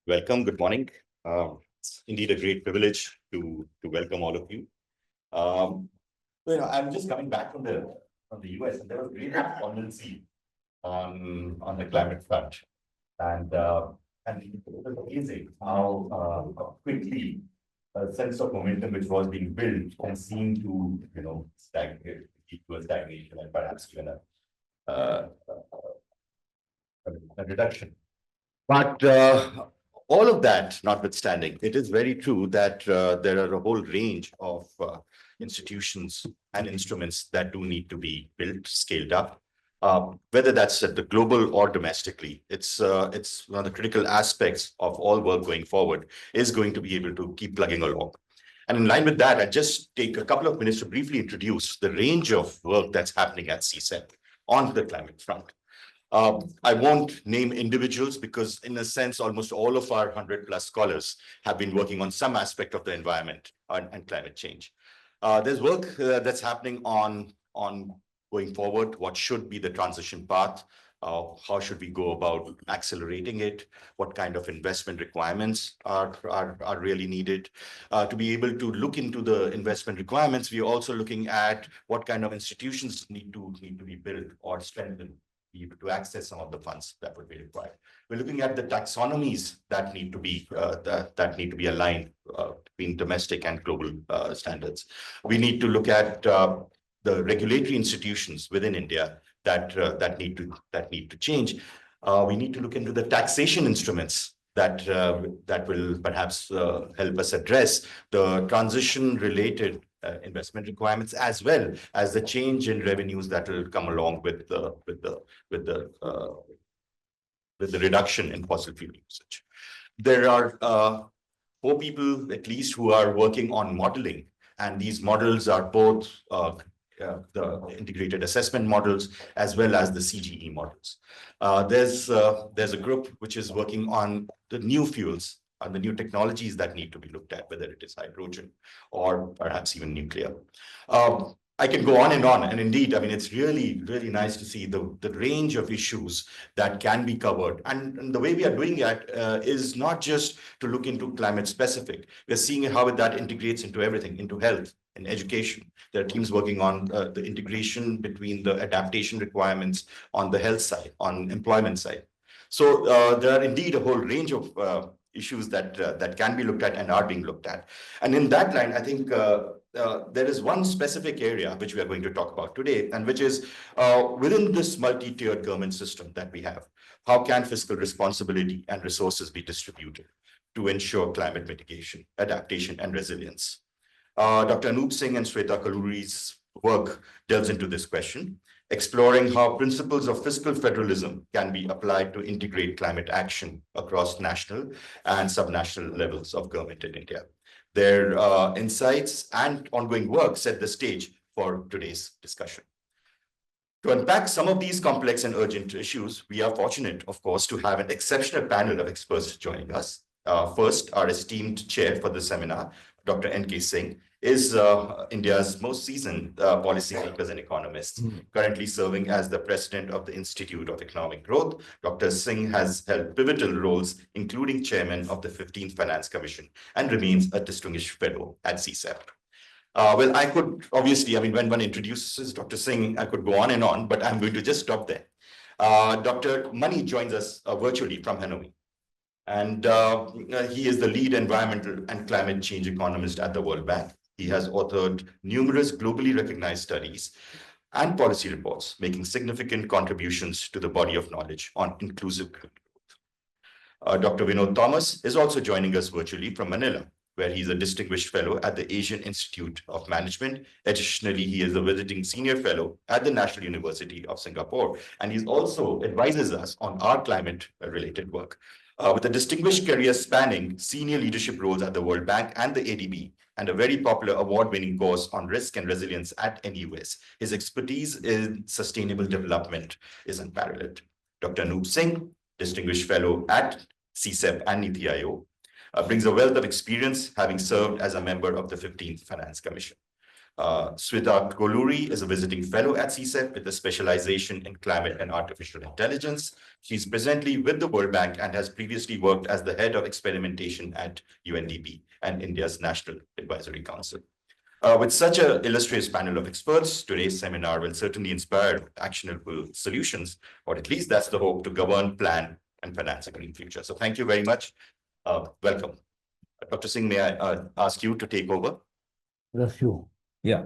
Welcome. Good morning. It's indeed a great privilege to welcome all of you. I'm just coming back from the US, and there was great respondency on the climate front, and it was amazing how quickly a sense of momentum which was being built can seem to stagnate, lead to a stagnation, and perhaps even uh, a reduction. But all of that notwithstanding, it is very true that there are a whole range of institutions and instruments that do need to be built, scaled up. Whether that's at the global or domestically, it's one of the critical aspects of all work going forward is going to be able to keep plugging along. And in line with that, I just take a couple of minutes to briefly introduce the range of work that's happening at CSEP on the climate front. I won't name individuals because, in a sense, almost all of our 100+ scholars have been working on some aspect of the environment and climate change. There's work that's happening on going forward. What should be the transition path? How should we go about accelerating it? What kind of investment requirements are really needed? To be able to look into the investment requirements, we're also looking at what kind of institutions need to be built or strengthened to access some of the funds that would be required. We're looking at the taxonomies that need to be aligned between domestic and global standards. We need to look at the regulatory institutions within India that need to change. We need to look into the taxation instruments that will perhaps help us address the transition-related investment requirements, as well as the change in revenues that will come along with the reduction in fossil fuel usage. There are 4 people at least who are working on modeling, and these models are both the integrated assessment models as well as the CGE models. There's a group which is working on the new fuels and the new technologies that need to be looked at, whether it is hydrogen or perhaps even nuclear. I can go on, and indeed, I mean, it's really, really nice to see the range of issues that can be covered. And the way we are doing it is not just to look into climate specific. We're seeing how that integrates into everything, into health and education. There are teams working on the integration between the adaptation requirements on the health side, on employment side. So there are indeed a whole range of issues that can be looked at and are being looked at. And in that line, I think there is one specific area which we are going to talk about today, and which is within this multi-tiered government system that we have, how can fiscal responsibility and resources be distributed to ensure climate mitigation, adaptation, and resilience? Dr. Anoop Singh and Swetha Kolluri's work delves into this question, exploring how principles of fiscal federalism can be applied to integrate climate action across national and subnational levels of government in India. Their insights and ongoing work set the stage for today's discussion. To unpack some of these complex and urgent issues, we are fortunate, of course, to have an exceptional panel of experts joining us. First, our esteemed chair for the seminar, Dr. NK Singh, is India's most seasoned policymakers and economists, currently serving as the president of the Institute of Economic Growth. Dr. Singh has held pivotal roles, including chairman of the 15th Finance Commission, and remains a distinguished fellow at CSEP. Well, I could obviously, I mean, when one introduces Dr. Singh, I could go on, but I'm going to just stop there. Dr. Mani joins us virtually from Hanoi. And he is the lead environmental and climate change economist at the World Bank. He has authored numerous globally recognized studies and policy reports, making significant contributions to the body of knowledge on inclusive growth. Dr. Vinod Thomas is also joining us virtually from Manila, where he's a distinguished fellow at the Asian Institute of Management. Additionally, he is a visiting senior fellow at the National University of Singapore, and he also advises us on our climate-related work. With a distinguished career spanning senior leadership roles at the World Bank and the ADB, and a very popular award-winning course on risk and resilience at NUS, his expertise in sustainable development is unparalleled. Dr. Anoop Singh, distinguished fellow at CSEP and Niti Aayog, brings a wealth of experience, having served as a member of the 15th Finance Commission. Swetha Kolluri is a visiting fellow at CSEP with a specialization in climate and artificial intelligence. She's presently with the World Bank and has previously worked as the head of experimentation at UNDP and India's National Advisory Council. With such an illustrious panel of experts, today's seminar will certainly inspire actionable solutions, or at least that's the hope, to govern, plan, and finance a green future. So thank you very much. Welcome. Dr. Singh, may I ask you to take over? That's you. Yeah.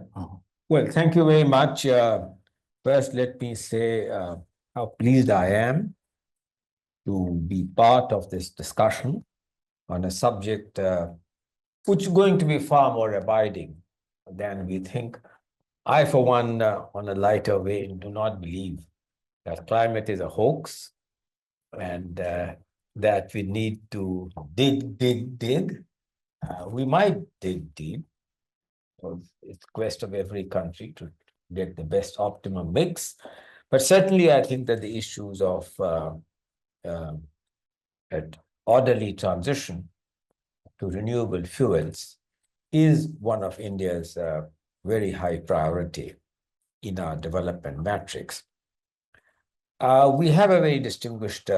Well, thank you very much. First, let me say how pleased I am to be part of this discussion on a subject which is going to be far more abiding than we think. I, for one, on a lighter vein, do not believe that climate is a hoax and that we need to dig. We might dig deep. It's a quest of every country to get the best optimum mix. But certainly, I think that the issues of an orderly transition to renewable fuels is one of India's very high priority in our development matrix. We have a very distinguished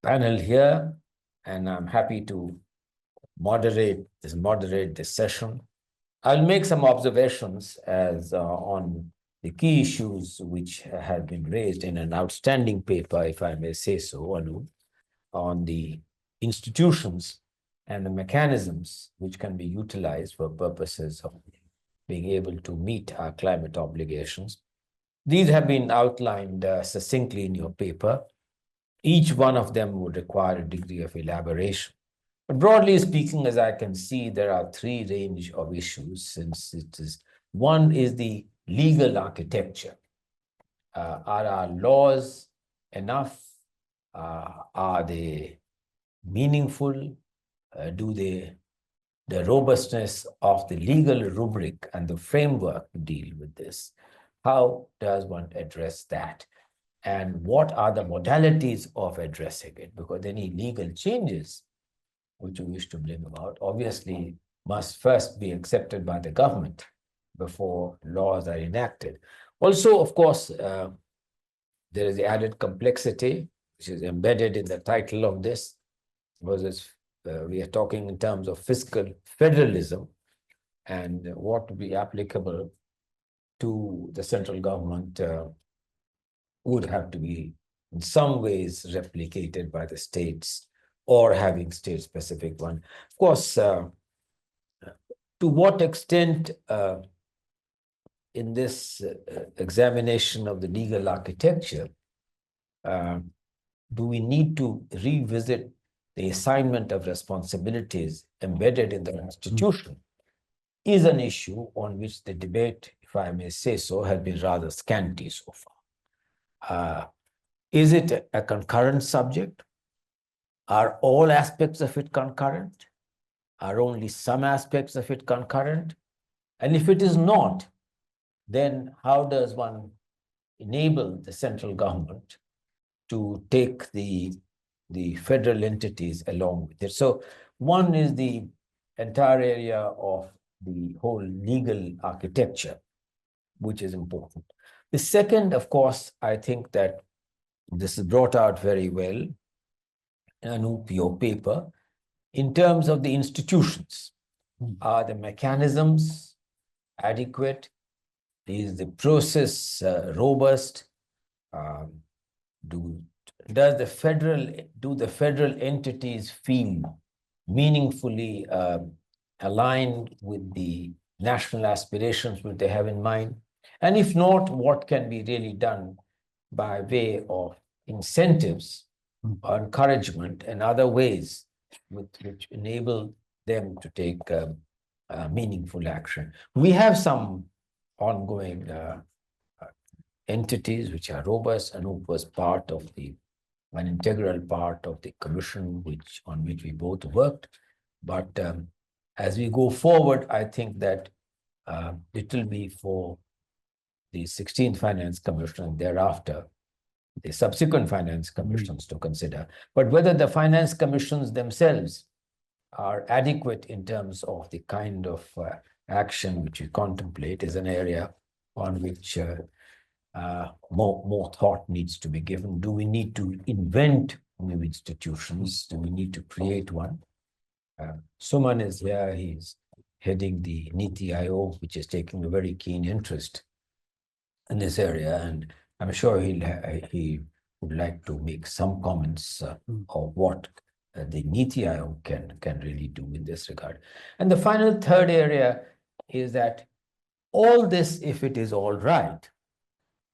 panel here, and I'm happy to moderate this session. I'll make some observations as on the key issues which have been raised in an outstanding paper, if I may say so, Anoop, on the institutions and the mechanisms which can be utilized for purposes of being able to meet our climate obligations. These have been outlined succinctly in your paper. Each one of them would require a degree of elaboration. But broadly speaking, as I can see, there are three range of issues, since it is one is the legal architecture. Are our laws enough? Are they meaningful? Do the robustness of the legal rubric and the framework deal with this? How does one address that? And what are the modalities of addressing it? Because any legal changes which you wish to bring about obviously must first be accepted by the government before laws are enacted. Also, of course, there is the added complexity which is embedded in the title of this, because we are talking in terms of fiscal federalism and what would be applicable to the central government would have to be in some ways replicated by the states or having state-specific one. Of course, to what extent in this examination of the legal architecture do we need to revisit the assignment of responsibilities embedded in the Constitution is an issue on which the debate, if I may say so, has been rather scanty so far. Is it a concurrent subject? Are all aspects of it concurrent? Are only some aspects of it concurrent? And if it is not, then how does one enable the central government to take the federal entities along with it? So one is the entire area of the whole legal architecture, which is important. The second, of course, I think that this is brought out very well in Anoop, your paper, in terms of the institutions. Are the mechanisms adequate? Is the process robust? Do the federal entities feel meaningfully aligned with the national aspirations which they have in mind? And if not, what can be really done by way of incentives, or encouragement, and other ways which enable them to take meaningful action? We have some ongoing entities which are robust, and who was part of an integral part of the commission on which we both worked. But as we go forward, I think that it will be for the 16th Finance Commission and thereafter the subsequent finance commissions to consider. But whether the finance commissions themselves are adequate in terms of the kind of action which we contemplate is an area on which more thought needs to be given. Do we need to invent new institutions? Do we need to create one? Suman is here. He's heading the Niti Aayog, which is taking a very keen interest in this area, and I'm sure he would like to make some comments of what the Niti Aayog can really do in this regard. And the final third area is that all this, if it is all right,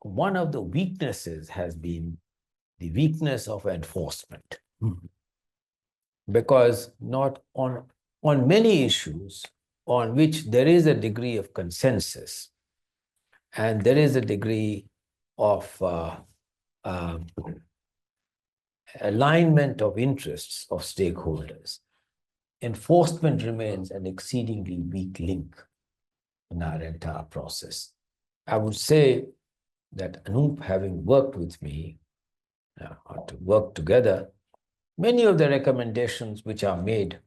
one of the weaknesses has been the weakness of enforcement. Because not on many issues on which there is a degree of consensus and there is a degree of alignment of interests of stakeholders, enforcement remains an exceedingly weak link in our entire process. I would say that Anoop, having worked with me, or to work together, many of the recommendations which are made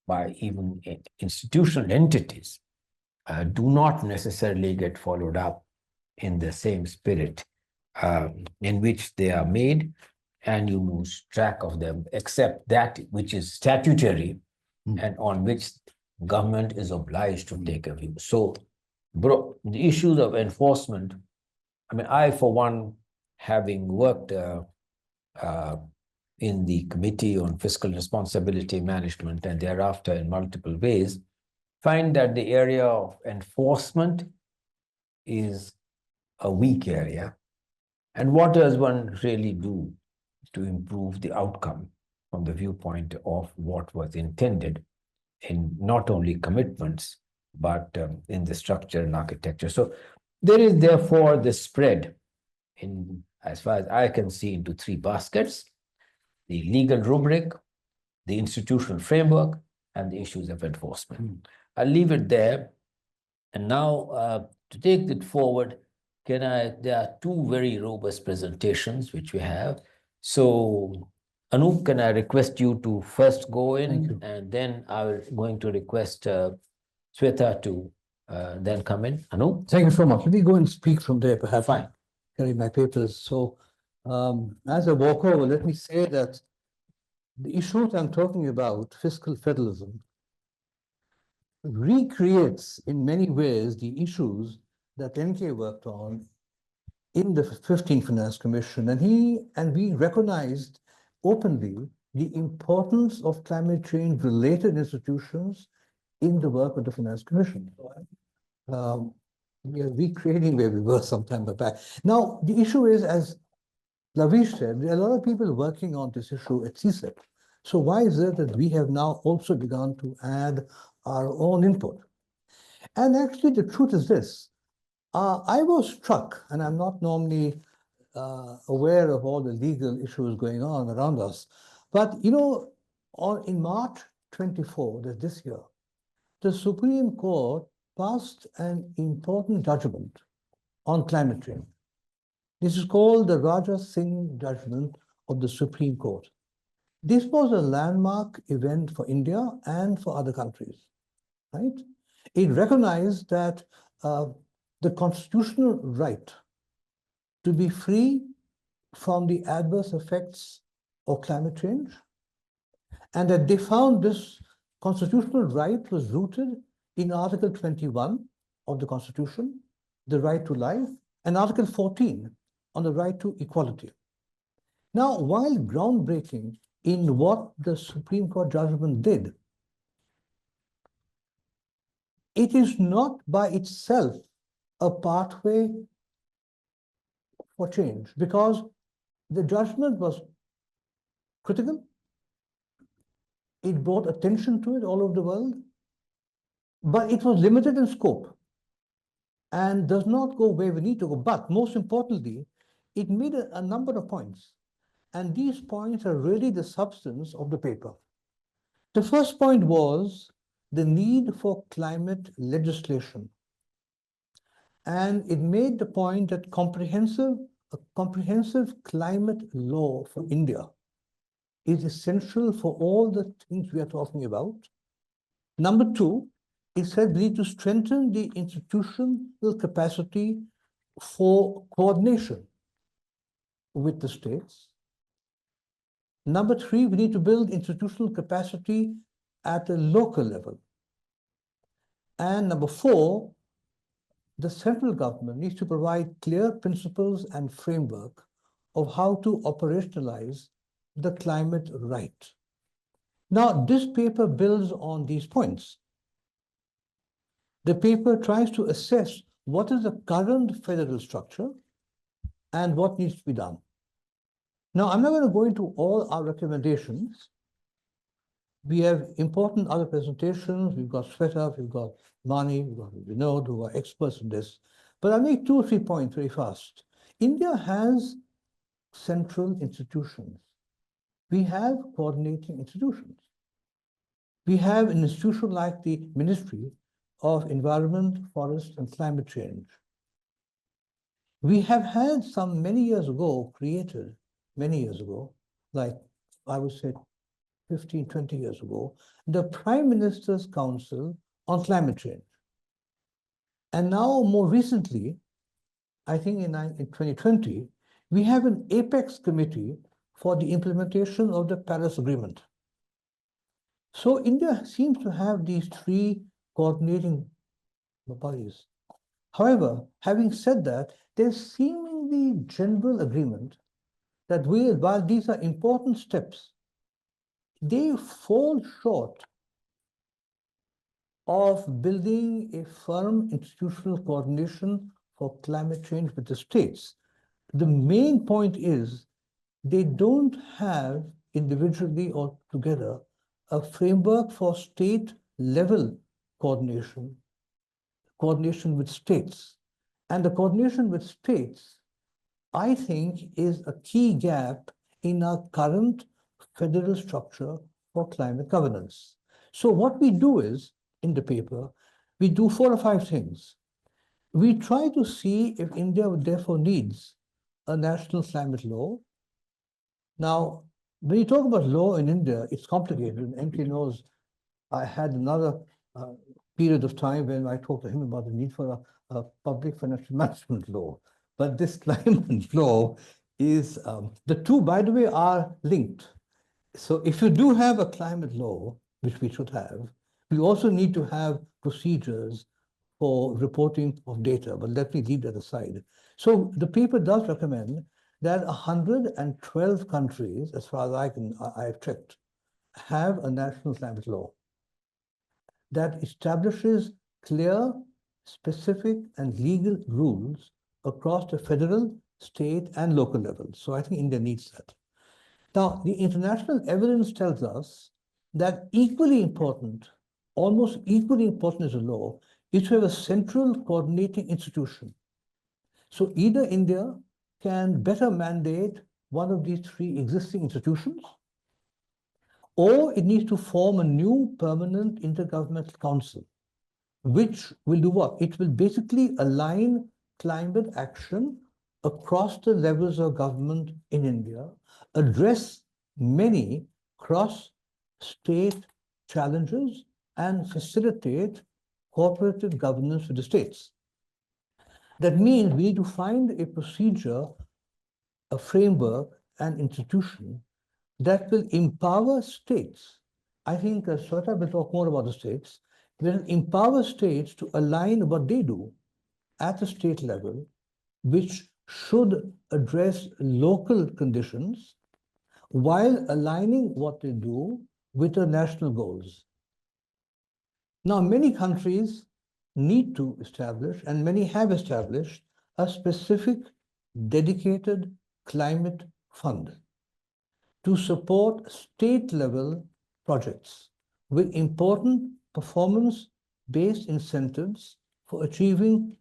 by even institutional entities do not necessarily get followed up in the same spirit in which they are made, and you lose track of them, except that which is statutory and on which government is obliged to take a view. So, the issues of enforcement, I mean, I, for one, having worked in the Committee on Fiscal Responsibility Management and thereafter in multiple ways, find that the area of enforcement is a weak area. And what does one really do to improve the outcome from the viewpoint of what was intended in not only commitments, but in the structure and architecture? So there is therefore the spread, in, as far as I can see, into three baskets: the legal rubric, the institutional framework, and the issues of enforcement. I'll leave it there. And now to take it forward, there are two very robust presentations which we have. So Anoop, can I request you to first go in, and then I'm going to request Swetha to then come in. Anoop? Thank you so much. Let me go and speak from there, perhaps. Fine. Carry my papers. So as I walk over, let me say that the issues I'm talking about, fiscal federalism, recreates in many ways the issues that NK worked on in the 15th Finance Commission. And we recognized openly the importance of climate change related institutions in the work of the Finance Commission. We are recreating where we were some time back. Now, the issue is, as Laveesh said, there are a lot of people working on this issue at CSEP. So why is it that we have now also begun to add our own input? And actually, the truth is this. I was struck, and I'm not normally aware of all the legal issues going on around us, but you know, in March 24, this year, the Supreme Court passed an important judgment on climate change. This is called the Raja Singh judgment of the Supreme Court. This was a landmark event for India and for other countries, right? It recognized that the constitutional right to be free from the adverse effects of climate change, and that they found this constitutional right was rooted in Article 21 of the Constitution, the right to life, and Article 14 on the right to equality. Now, while groundbreaking in what the Supreme Court judgment did, it is not by itself a pathway for change, because the judgment was critical. It brought attention to it all over the world, but it was limited in scope and does not go where we need to go. But most importantly, it made a number of points. And these points are really the substance of the paper. The first point was the need for climate legislation. And it made the point that a comprehensive climate law for India is essential for all the things we are talking about. Number two, it said we need to strengthen the institutional capacity for coordination with the states. Number three, we need to build institutional capacity at a local level. And number four, the central government needs to provide clear principles and framework of how to operationalize the climate right. Now, this paper builds on these points. The paper tries to assess what is the current federal structure and what needs to be done. Now, I'm not going to go into all our recommendations. We have important other presentations. We've got Swetha, we've got Mani, we've got Vinod, who are experts in this. But I'll make 2 or 3 points very fast. India has central institutions. We have coordinating institutions. We have an institution like the Ministry of Environment, Forest, and Climate Change. We have had some many years ago, created many years ago, like I would say 15, 20 years ago, the Prime Minister's Council on Climate Change. And now more recently, I think in 2020, we have an apex committee for the implementation of the Paris Agreement. So India seems to have these 3 coordinating bodies. However, having said that, there's seemingly general agreement that while these are important steps, they fall short of building a firm institutional coordination for climate change with the states. The main point is they don't have individually or together a framework for state-level coordination with states. And the coordination with states, I think, is a key gap in our current federal structure for climate governance. So what we do is, in the paper, we do 4 or 5 things. We try to see if India therefore needs a national climate law. Now, when you talk about law in India, it's complicated. NK knows I had another period of time when I talked to him about the need for a public financial management law. But this climate law is, the two, by the way, are linked. So if you do have a climate law, which we should have, we also need to have procedures for reporting of data, but let me leave that aside. So the paper does recommend that 112 countries, as far as I've checked, have a national climate law that establishes clear, specific, and legal rules across the federal, state, and local levels. So I think India needs that. Now, the international evidence tells us that equally important, almost equally important as a law, is to have a central coordinating institution. So either India can better mandate one of these 3 existing institutions, or it needs to form a new permanent intergovernmental council, which will do what? It will basically align climate action across the levels of government in India, address many cross-state challenges, and facilitate cooperative governance with the states. That means we need to find a procedure, a framework, an institution that will empower states. I think Swetha will talk more about the states. Will empower states to align what they do at the state level, which should address local conditions while aligning what they do with the national goals. Now, many countries need to establish, and many have established, a specific dedicated climate fund to support state-level projects with important performance-based incentives for achieving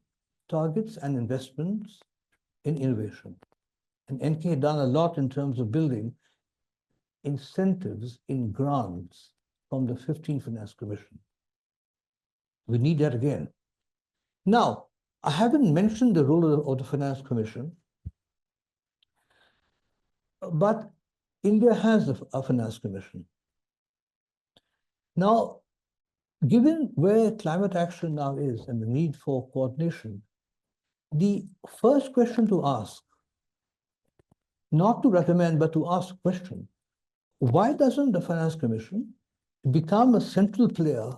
targets and investments in innovation. And NK has done a lot in terms of building incentives in grants from the 15th Finance Commission. We need that again. Now, I haven't mentioned the role of the Finance Commission, but India has a Finance Commission. Now, Given where climate action now is and the need for coordination, the first question to ask, not to recommend, but to ask a question, why doesn't the Finance Commission become a central player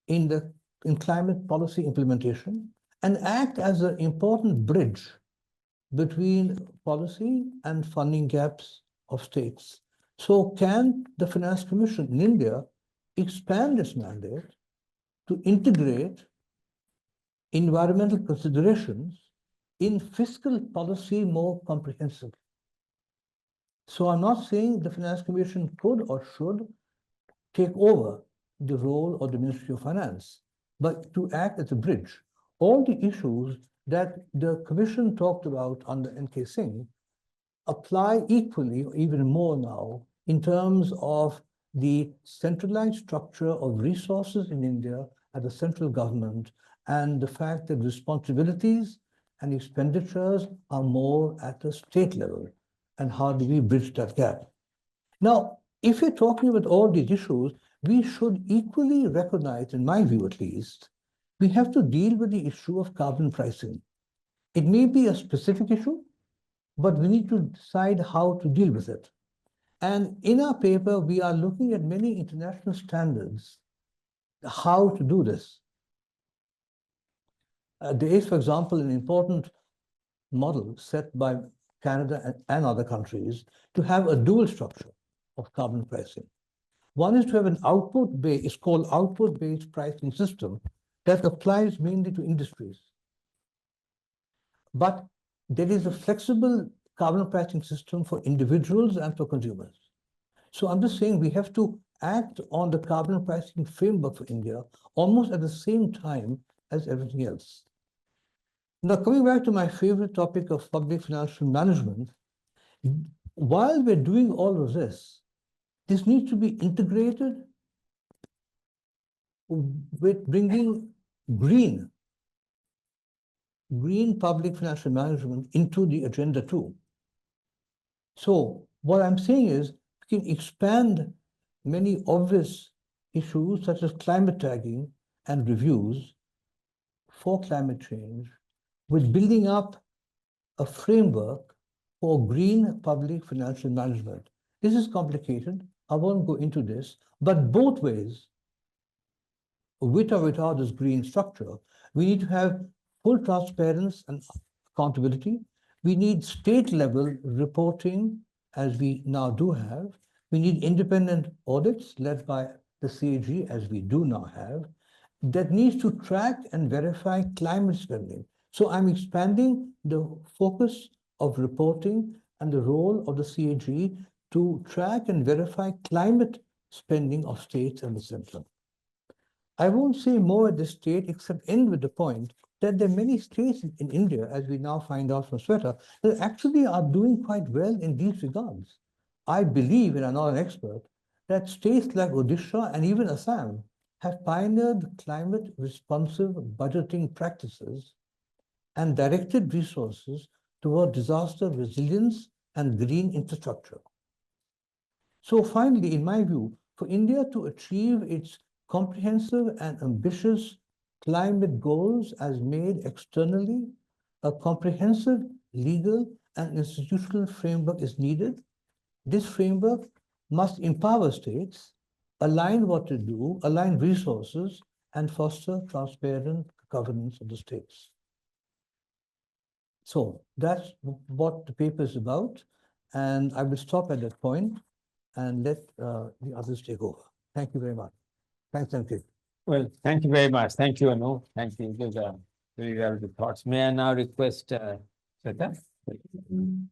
in climate policy implementation and act as an important bridge between policy and funding gaps of states? So can the Finance Commission in India expand its mandate to integrate environmental considerations in fiscal policy more comprehensively? So I'm not saying the Finance Commission could or should take over the role of the Ministry of Finance, but to act as a bridge. All the issues that the Commission talked about under NK Singh apply equally, or even more now, in terms of the centralized structure of resources in India at the central government and the fact that responsibilities and expenditures are more at the state level. And how do we bridge that gap? Now, if we're talking about all these issues, we should equally recognize, in my view at least, we have to deal with the issue of carbon pricing. It may be a specific issue, but we need to decide how to deal with it. And in our paper, we are looking at many international standards, how to do this. There is, for example, an important model set by Canada and other countries to have a dual structure of carbon pricing. One is to have an output-based, it's called output-based pricing system that applies mainly to industries. But there is a flexible carbon pricing system for individuals and for consumers. So I'm just saying we have to act on the carbon pricing framework for India almost at the same time as everything else. Now, coming back to my favorite topic of public financial management, while we're doing all of this needs to be integrated with bringing green public financial management into the agenda too. So what I'm saying is we can expand many obvious issues such as climate tagging and reviews for climate change with building up a framework for green public financial management. This is complicated. I won't go into this, but both ways, with or without this green structure, we need to have full transparency and accountability. We need state level reporting, as we now do have. We need independent audits led by the CAG, as we do now have, that needs to track and verify climate spending. So I'm expanding the focus of reporting and the role of the CAG to track and verify climate spending of states and the center. I won't say more at this stage, except end with the point that there are many states in India, as we now find out from Swetha, that actually are doing quite well in these regards. I believe, and I'm not an expert, that states like Odisha and even Assam have pioneered climate responsive budgeting practices and directed resources toward disaster resilience and green infrastructure. So finally, in my view, for India to achieve its comprehensive and ambitious climate goals as made externally, a comprehensive legal and institutional framework is needed. This framework must empower states, align what to do, align resources, and foster transparent governance of the states. So that's what the paper is about. And I will stop at that point and let the others take over. Thank you very much. Thanks, MK. Well, thank you very much. Thank you, Anoop. Thank you. Those are very valuable thoughts. May I now request Swetha?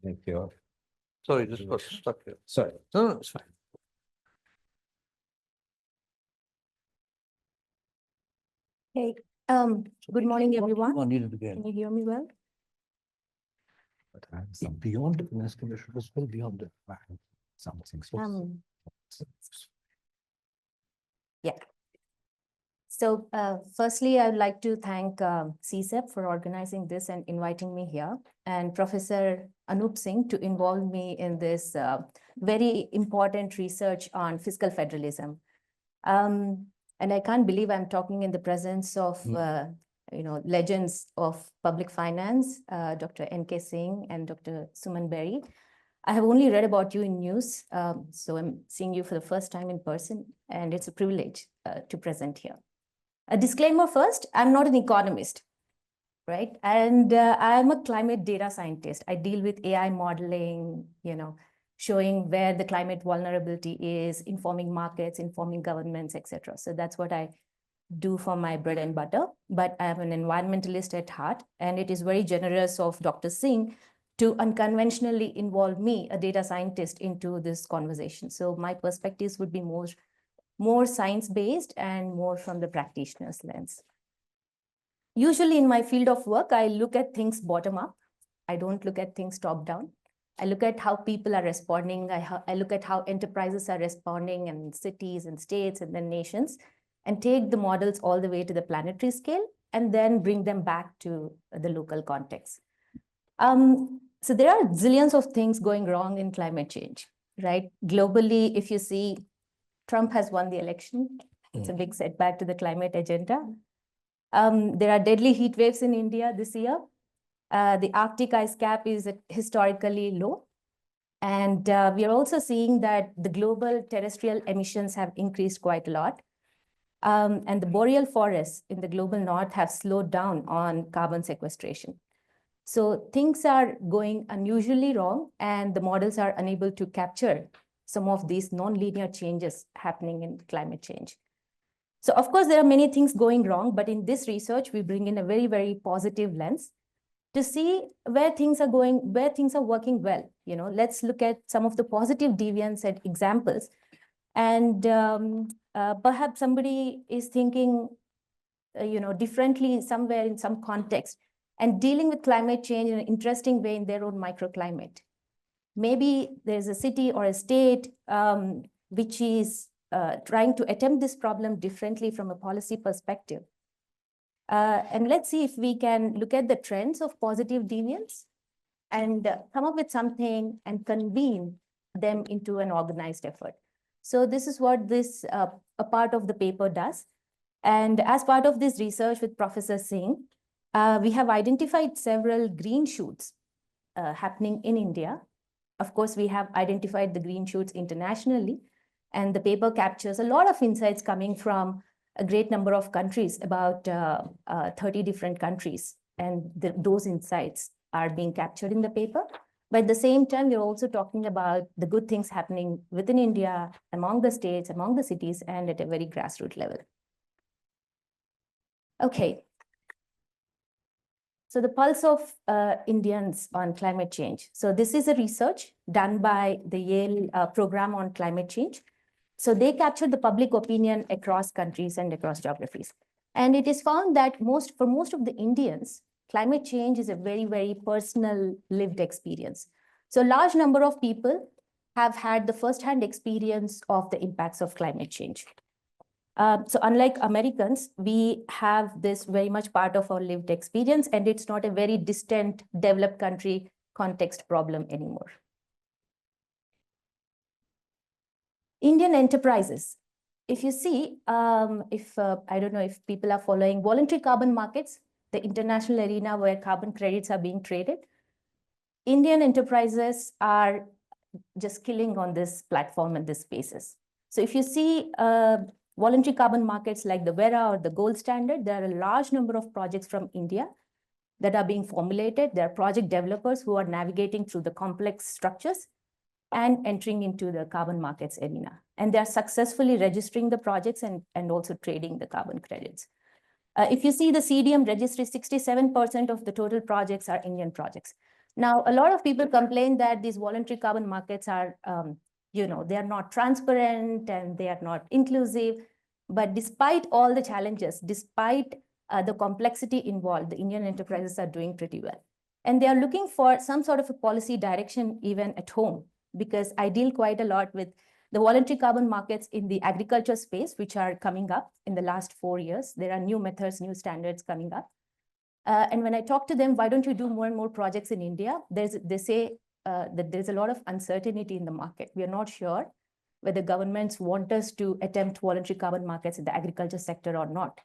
Thank you. Sorry, this got stuck here. Sorry. No, it's fine. Hey, good morning, everyone. One needed again. Can you hear me well? Beyond the Finance Commission, was well beyond it. Something. Yeah. So firstly, I'd like to thank CSEP for organizing this and inviting me here, and Professor Anoop Singh to involve me in this very important research on fiscal federalism. And I can't believe I'm talking in the presence of, legends of public finance, Dr. NK Singh and Dr. Suman Berry. I have only read about you in news, so I'm seeing you for the first time in person, and it's a privilege to present here. A disclaimer first, I'm not an economist, right? And I'm a climate data scientist. I deal with AI modeling, showing where the climate vulnerability is, informing markets, informing governments, etc. So that's what I do for my bread and butter. But I'm an environmentalist at heart, and it is very generous of Dr. Singh to unconventionally involve me, a data scientist, into this conversation. So my perspectives would be more science-based and more from the practitioner's lens. Usually in my field of work, I look at things bottom up. I don't look at things top down. I look at how people are responding. I look at how enterprises are responding, and cities and states and then nations, and take the models all the way to the planetary scale and then bring them back to the local context. So there are zillions of things going wrong in climate change, right? Globally, if you see, Trump has won the election. It's a big setback to the climate agenda. There are deadly heat waves in India this year. The Arctic ice cap is historically low. And we are also seeing that the global terrestrial emissions have increased quite a lot. And the boreal forests in the global north have slowed down on carbon sequestration. So things are going unusually wrong, and the models are unable to capture some of these non-linear changes happening in climate change. So of course, there are many things going wrong, but in this research, we bring in a very, very positive lens to see where things are going, where things are working well. Let's look at some of the positive deviants and examples. And perhaps somebody is thinking, differently somewhere in some context, and dealing with climate change in an interesting way in their own microclimate. Maybe there's a city or a state which is trying to attempt this problem differently from a policy perspective. And let's see if we can look at the trends of positive deviance and come up with something and convene them into an organized effort. So this is what this a part of the paper does. And as part of this research with Professor Singh, we have identified several green shoots happening in India. Of course, we have identified the green shoots internationally, and the paper captures a lot of insights coming from a great number of countries, about 30 different countries, and those insights are being captured in the paper. But at the same time, we're also talking about the good things happening within India, among the states, among the cities, and at a very grassroots level. Okay. So the pulse of Indians on climate change. So this is a research done by the Yale program on climate change. So they captured the public opinion across countries and across geographies. And it is found that for most of the Indians, climate change is a very, very personal lived experience. So a large number of people have had the firsthand experience of the impacts of climate change. So unlike Americans, we have this very much part of our lived experience, and it's not a very distant developed country context problem anymore. Indian enterprises. If you see, I don't know if people are following voluntary carbon markets, the international arena where carbon credits are being traded, Indian enterprises are just killing on this platform and this spaces. So if you see voluntary carbon markets like the Vera or the gold standard, there are a large number of projects from India that are being formulated. There are project developers who are navigating through the complex structures and entering into the carbon markets arena. And they are successfully registering the projects and also trading the carbon credits. If you see the CDM registry, 67% of the total projects are Indian projects. Now, a lot of people complain that these voluntary carbon markets are, they are not transparent and they are not inclusive. But despite all the challenges, despite the complexity involved, the Indian enterprises are doing pretty well. And they are looking for some sort of a policy direction even at home, because I deal quite a lot with the voluntary carbon markets in the agriculture space, which are coming up in the last 4 years. There are new methods, new standards coming up. And when I talk to them, why don't you do more and more projects in India? They say that there's a lot of uncertainty in the market. We are not sure whether governments want us to attempt voluntary carbon markets in the agriculture sector or not,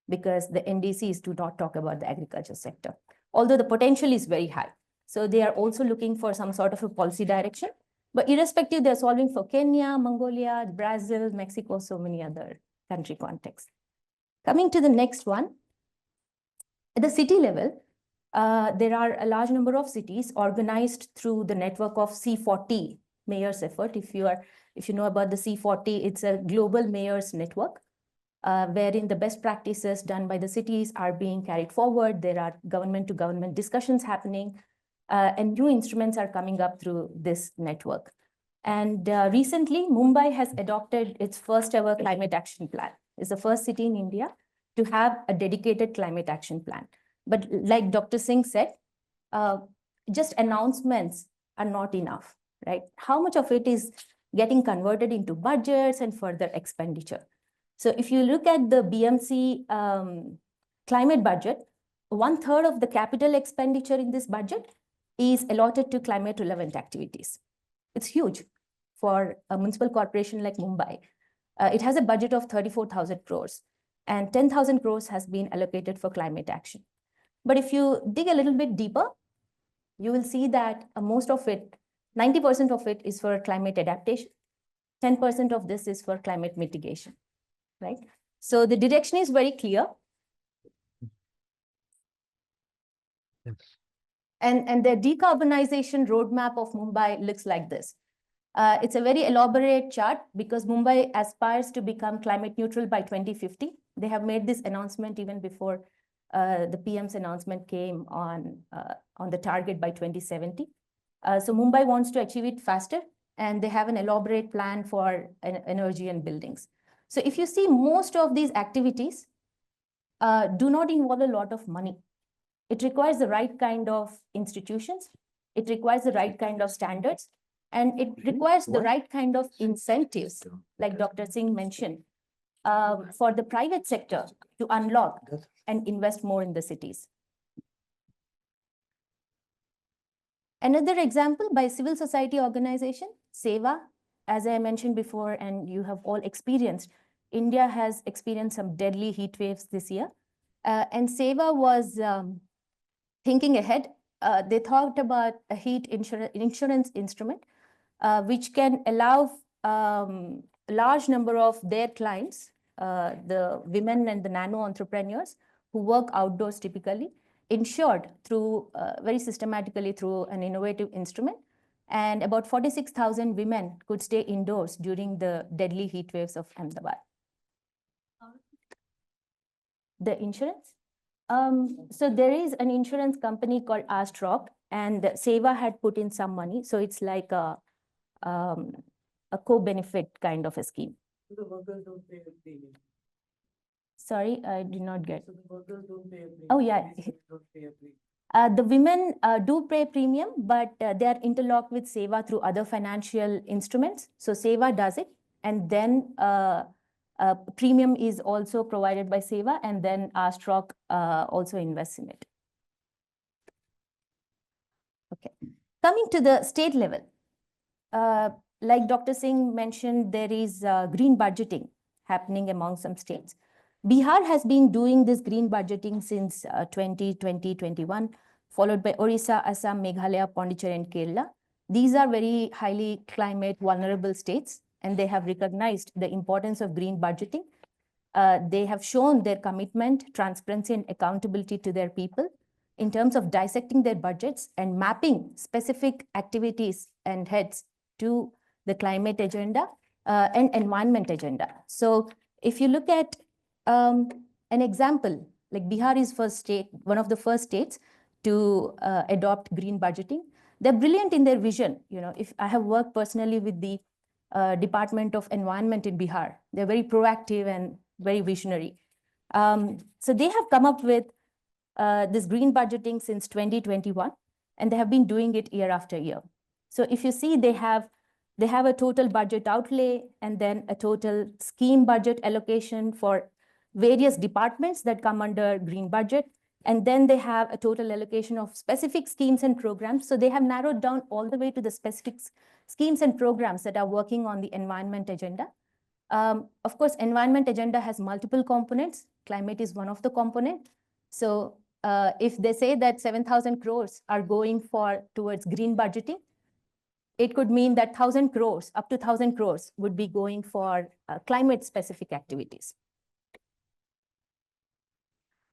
because the NDCs do not talk about the agriculture sector, although the potential is very high. So they are also looking for some sort of a policy direction. But irrespective, they're solving for Kenya, Mongolia, Brazil, Mexico, so many other country contexts. Coming to the next one, at the city level, there are a large number of cities organized through the network of C40 mayors effort. If you know about the C40, it's a global mayors network, wherein the best practices done by the cities are being carried forward. There are government-to-government discussions happening, and new instruments are coming up through this network. And recently, Mumbai has adopted its first ever climate action plan. It's the first city in India to have a dedicated climate action plan. But like Dr. Singh said, just announcements are not enough, right? How much of it is getting converted into budgets and further expenditure? So if you look at the BMC climate budget, 1/3 of the capital expenditure in this budget is allotted to climate relevant activities. It's huge for a municipal corporation like Mumbai. It has a budget of 34,000 crores and 10,000 crores has been allocated for climate action. But if you dig a little bit deeper, you will see that most of it, 90% of it is for climate adaptation. 10% of this is for climate mitigation, right? So the direction is very clear. Yes. And the decarbonization roadmap of Mumbai looks like this. It's a very elaborate chart because Mumbai aspires to become climate neutral by 2050. They have made this announcement even before the PM's announcement came on the target by 2070. So Mumbai wants to achieve it faster, and they have an elaborate plan for energy and buildings. So if you see, most of these activities do not involve a lot of money. It requires the right kind of institutions. It requires the right kind of standards. And it requires the right kind of incentives, like Dr. Singh mentioned, for the private sector to unlock and invest more in the cities. Another example by civil society organization, SEWA, as I mentioned before, and you have all experienced, India has experienced some deadly heat waves this year. And SEWA was thinking ahead. They thought about a heat insurance instrument, which can allow a large number of their clients, the women and the nano entrepreneurs who work outdoors typically, insured through very systematically through an innovative instrument. And about 46,000 women could stay indoors during the deadly heat waves of Ahmedabad. The insurance? So there is an insurance company called Astrock, and SEWA had put in some money. So it's like a co-benefit kind of a scheme. So the workers don't pay a premium. Sorry, I did not get. So the workers don't pay a premium. Oh, yeah. Don't pay a premium. The women do pay premium, but they are interlocked with SEWA through other financial instruments. So SEWA does it, and then premium is also provided by SEWA, and then Astrock also invests in it. Okay, coming to the state level. Like Dr. Singh mentioned, there is green budgeting happening among some states. Bihar has been doing this green budgeting since 2020-21, followed by Orissa, Assam, Meghalaya, Pondicherry, and Kerala. These are very highly climate vulnerable states, and they have recognized the importance of green budgeting. They have shown their commitment, transparency, and accountability to their people in terms of dissecting their budgets and mapping specific activities and heads to the climate agenda and environment agenda. So if you look at an example, like Bihar is one of the first states to adopt green budgeting. They're brilliant in their vision. You know, if I have worked personally with the Department of Environment in Bihar, they're very proactive and very visionary. So they have come up with this green budgeting since 2021, and they have been doing it year after year. So if you see, they have a total budget outlay and then a total scheme budget allocation for various departments that come under green budget. And then they have a total allocation of specific schemes and programs. So they have narrowed down all the way to the specific schemes and programs that are working on the environment agenda. Of course, environment agenda has multiple components. Climate is one of the components. So if they say that 7,000 crores are going towards green budgeting, it could mean that 1,000 crores, up to 1,000 crores would be going for climate specific activities.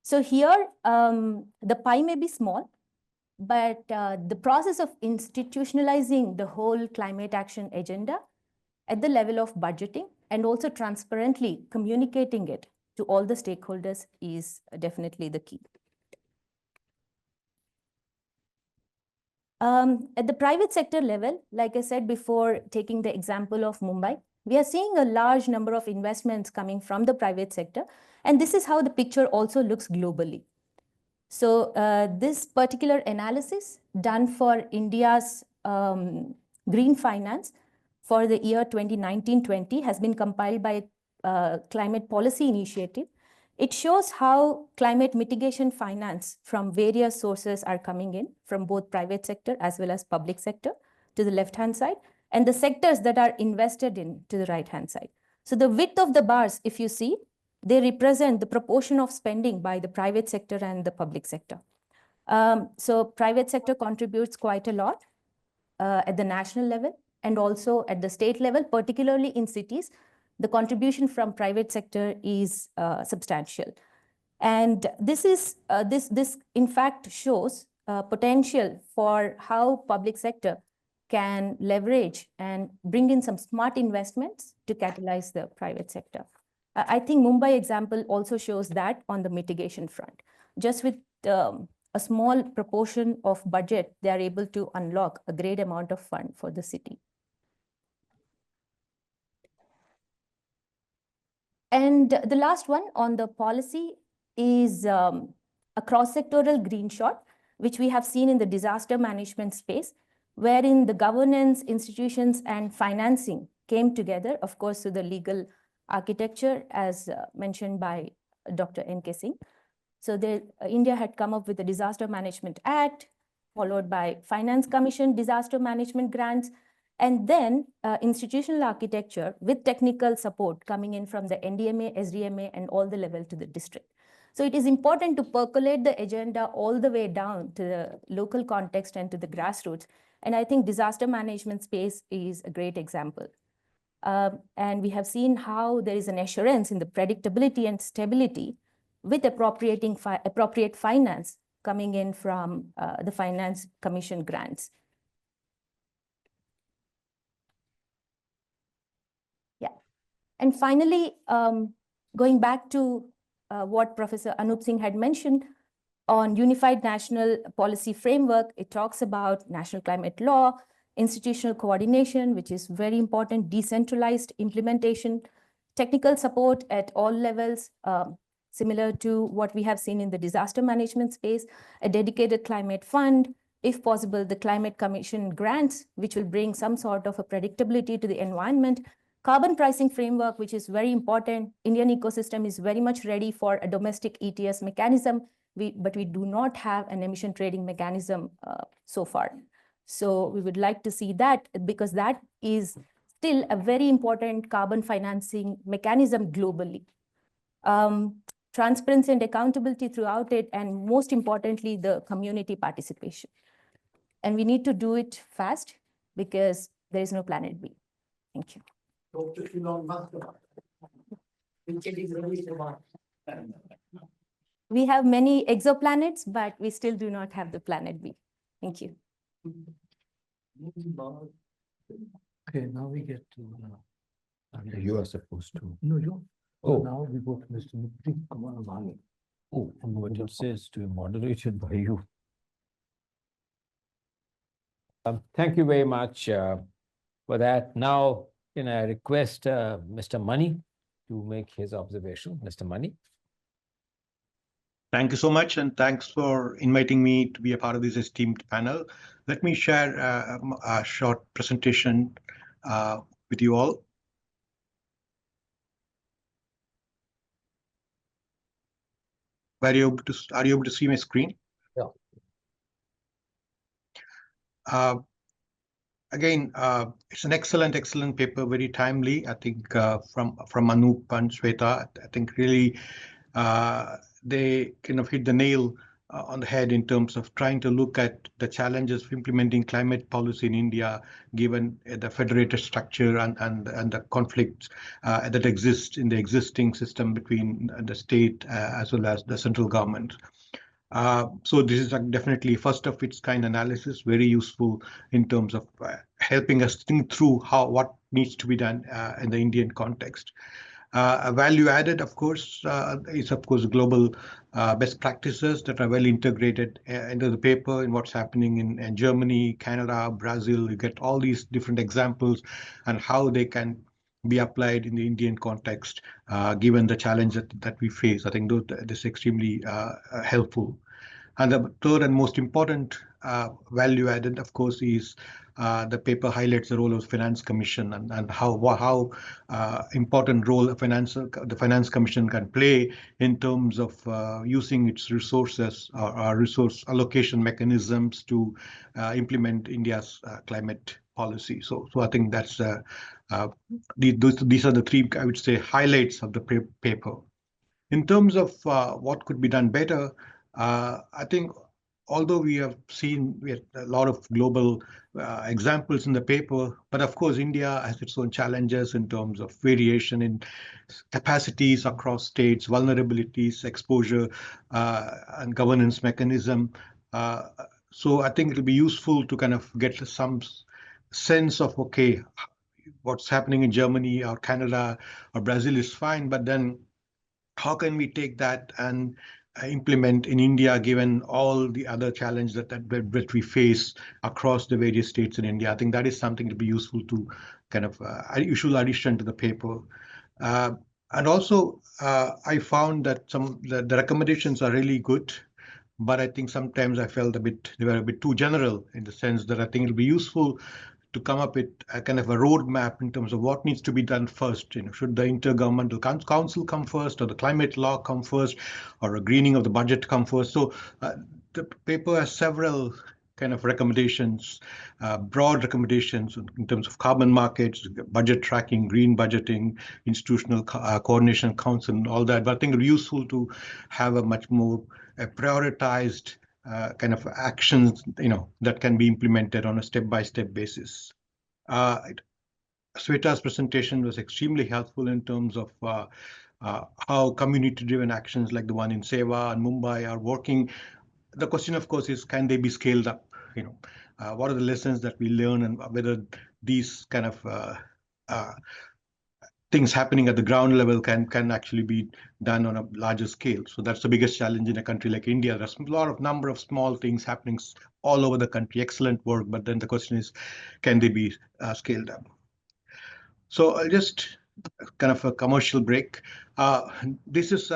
So here, the pie may be small, but the process of institutionalizing the whole climate action agenda at the level of budgeting and also transparently communicating it to all the stakeholders is definitely the key. At the private sector level, like I said before, taking the example of Mumbai, we are seeing a large number of investments coming from the private sector. And this is how the picture also looks globally. So this particular analysis done for India's green finance for the year 2019-20 has been compiled by Climate Policy Initiative. It shows how climate mitigation finance from various sources are coming in from both private sector as well as public sector to the left-hand side, and the sectors that are invested in to the right-hand side. So the width of the bars, if you see, they represent the proportion of spending by the private sector and the public sector. So private sector contributes quite a lot at the national level and also at the state level, particularly in cities. The contribution from private sector is substantial. And this in fact shows potential for how public sector can leverage and bring in some smart investments to catalyze the private sector. I think Mumbai example also shows that on the mitigation front. Just with a small proportion of budget, they are able to unlock a great amount of fund for the city. And the last one on the policy is a cross-sectoral green shot, which we have seen in the disaster management space, wherein the governance, institutions, and financing came together, of course, to the legal architecture, as mentioned by Dr. NK Singh. So India had come up with the Disaster Management Act, followed by Finance Commission disaster management grants, and then institutional architecture with technical support coming in from the NDMA, SDMA, and all the level to the district. So it is important to percolate the agenda all the way down to the local context and to the grassroots. And I think disaster management space is a great example. And we have seen how there is an assurance in the predictability and stability with appropriate finance coming in from the Finance Commission grants. Yeah. And finally, going back to what Professor Anoop Singh had mentioned on Unified National Policy Framework, it talks about national climate law, institutional coordination, which is very important, decentralized implementation, technical support at all levels, similar to what we have seen in the disaster management space, a dedicated climate fund, if possible, the Climate Commission grants, which will bring some sort of a predictability to the environment, carbon pricing framework, which is very important. Indian ecosystem is very much ready for a domestic ETS mechanism, but we do not have an emission trading mechanism so far. So we would like to see that, because that is still a very important carbon financing mechanism globally. Transparency and accountability throughout it, and most importantly, the community participation. And we need to do it fast because there is no planet B. Thank you. We have many exoplanets, but we still do not have the planet B. Thank you. Okay, now we get to. You are supposed to. No, you. Oh. Now we go to Mr. Muthukumara Mani. Oh, and what it says to be moderated by you. Thank you very much for that. Now, can I request Mr. Mani to make his observation? Mr. Mani. Thank you so much, and thanks for inviting me to be a part of this esteemed panel. Let me share a short presentation with you all. Are you able to see my screen? Yeah. again, it's an excellent paper, very timely. I think from Anoop and Swetha, I think really they kind of hit the nail on the head in terms of trying to look at the challenges of implementing climate policy in India, given the federated structure and the conflicts that exist in the existing system between the state as well as the central government. So this is definitely first of its kind analysis, very useful in terms of helping us think through what needs to be done in the Indian context. A value added, of course, is of course global best practices that are well integrated into the paper in what's happening in Germany, Canada, Brazil. You get all these different examples and how they can be applied in the Indian context, given the challenge that we face. I think this is extremely helpful. And the third and most important value added, of course, is the paper highlights the role of Finance Commission and how important role the Finance Commission can play in terms of using its resources or resource allocation mechanisms to implement India's climate policy. So I think that's these are the three, I would say, highlights of the paper. In terms of what could be done better, I think although we have a lot of global examples in the paper, but of course India has its own challenges in terms of variation in capacities across states, vulnerabilities, exposure, and governance mechanism. So I think it'll be useful to kind of get some sense of, okay, what's happening in Germany or Canada or Brazil is fine, but then how can we take that and implement in India, given all the other challenges that we face across the various states in India? I think that is something to be useful to kind of useful addition to the paper. And also, I found that the recommendations are really good, but I think sometimes I felt they were a bit too general in the sense that I think it'll be useful to come up with a kind of a roadmap in terms of what needs to be done first. Should the Intergovernmental Council come first, or the climate law come first, or a greening of the budget come first? So the paper has several kind of recommendations, broad recommendations in terms of carbon markets, budget tracking, green budgeting, institutional coordination council, and all that. But I think it's useful to have a much more prioritized kind of actions, that can be implemented on a step-by-step basis. Swetha's presentation was extremely helpful in terms of how community-driven actions like the one in Seva and Mumbai are working. The question, of course, is can they be scaled up? What are the lessons that we learn, and whether these kind of things happening at the ground level can actually be done on a larger scale. So that's the biggest challenge in a country like India. There's a number of small things happening all over the country, excellent work, but then the question is, can they be scaled up? So I'll just kind of a commercial break. This is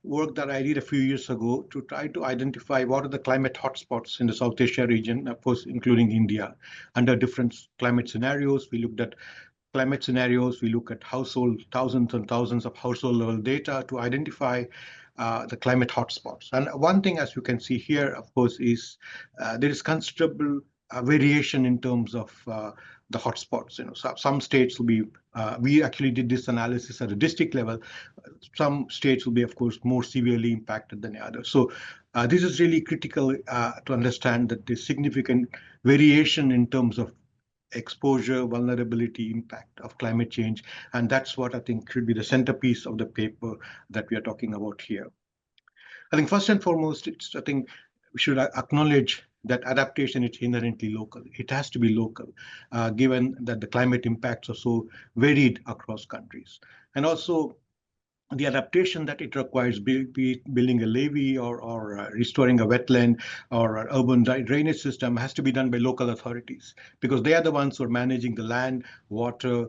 work that I did a few years ago to try to identify what are the climate hotspots in the South Asia region, of course, including India. Under different climate scenarios, we looked at climate scenarios, we look at thousands and thousands of household level data to identify the climate hotspots. And one thing, as you can see here, of course, is there is considerable variation in terms of the hotspots. Some states will be, we actually did this analysis at a district level. Some states will be, of course, more severely impacted than the others. So this is really critical to understand that there's significant variation in terms of exposure, vulnerability, impact of climate change. And that's what I think should be the centerpiece of the paper that we are talking about here. I think first and foremost, I think we should acknowledge that adaptation is inherently local. It has to be local, given that the climate impacts are so varied across countries. And also, the adaptation that it requires, be it building a levee or restoring a wetland or an urban drainage system, has to be done by local authorities, because they are the ones who are managing the land, water,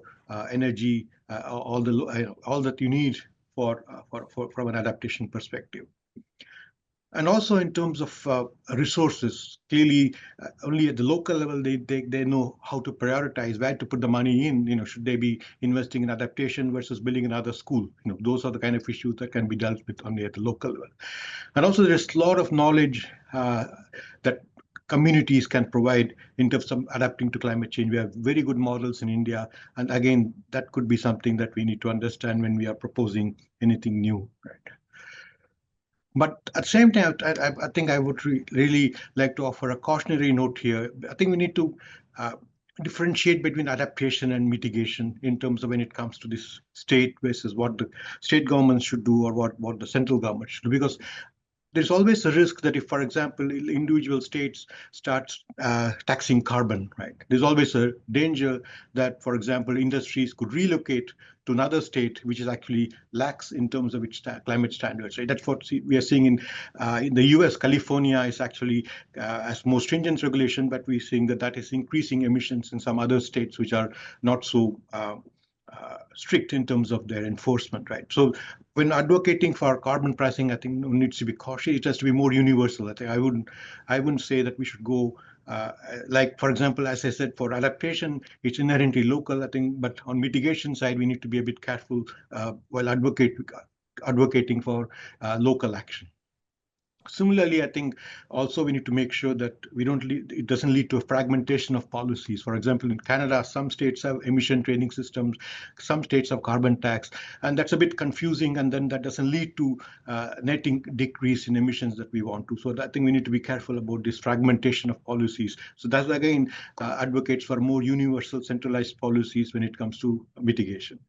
energy, all that you need from an adaptation perspective. And also in terms of resources, clearly only at the local level they know how to prioritize where to put the money in. Should they be investing in adaptation versus building another school? Those are the kind of issues that can be dealt with only at the local level. And also there's a lot of knowledge that communities can provide in terms of adapting to climate change. We have very good models in India. And again, that could be something that we need to understand when we are proposing anything new. Right? But at the same time, I think I would really like to offer a cautionary note here. I think we need to differentiate between adaptation and mitigation in terms of when it comes to this state versus what the state governments should do or what the central government should do. Because there's always a risk that if, for example, individual states start taxing carbon, right? There's always a danger that, for example, industries could relocate to another state which is actually lax in terms of its climate standards, right? That's what we are seeing in the US. California is actually has more stringent regulation, but we're seeing that is increasing emissions in some other states which are not so strict in terms of their enforcement, right? So when advocating for carbon pricing, I think one needs to be cautious. It has to be more universal. I think I wouldn't say that we should go like, for example, as I said, for adaptation, it's inherently local, I think, but on mitigation side, we need to be a bit careful while advocating for local action. Similarly, I think also we need to make sure that it doesn't lead to a fragmentation of policies. For example, in Canada, some states have emission trading systems, some states have carbon tax, and that's a bit confusing, and then that doesn't lead to netting decrease in emissions that we want to. So I think we need to be careful about this fragmentation of policies. So that again advocates for more universal centralized policies when it comes to mitigation.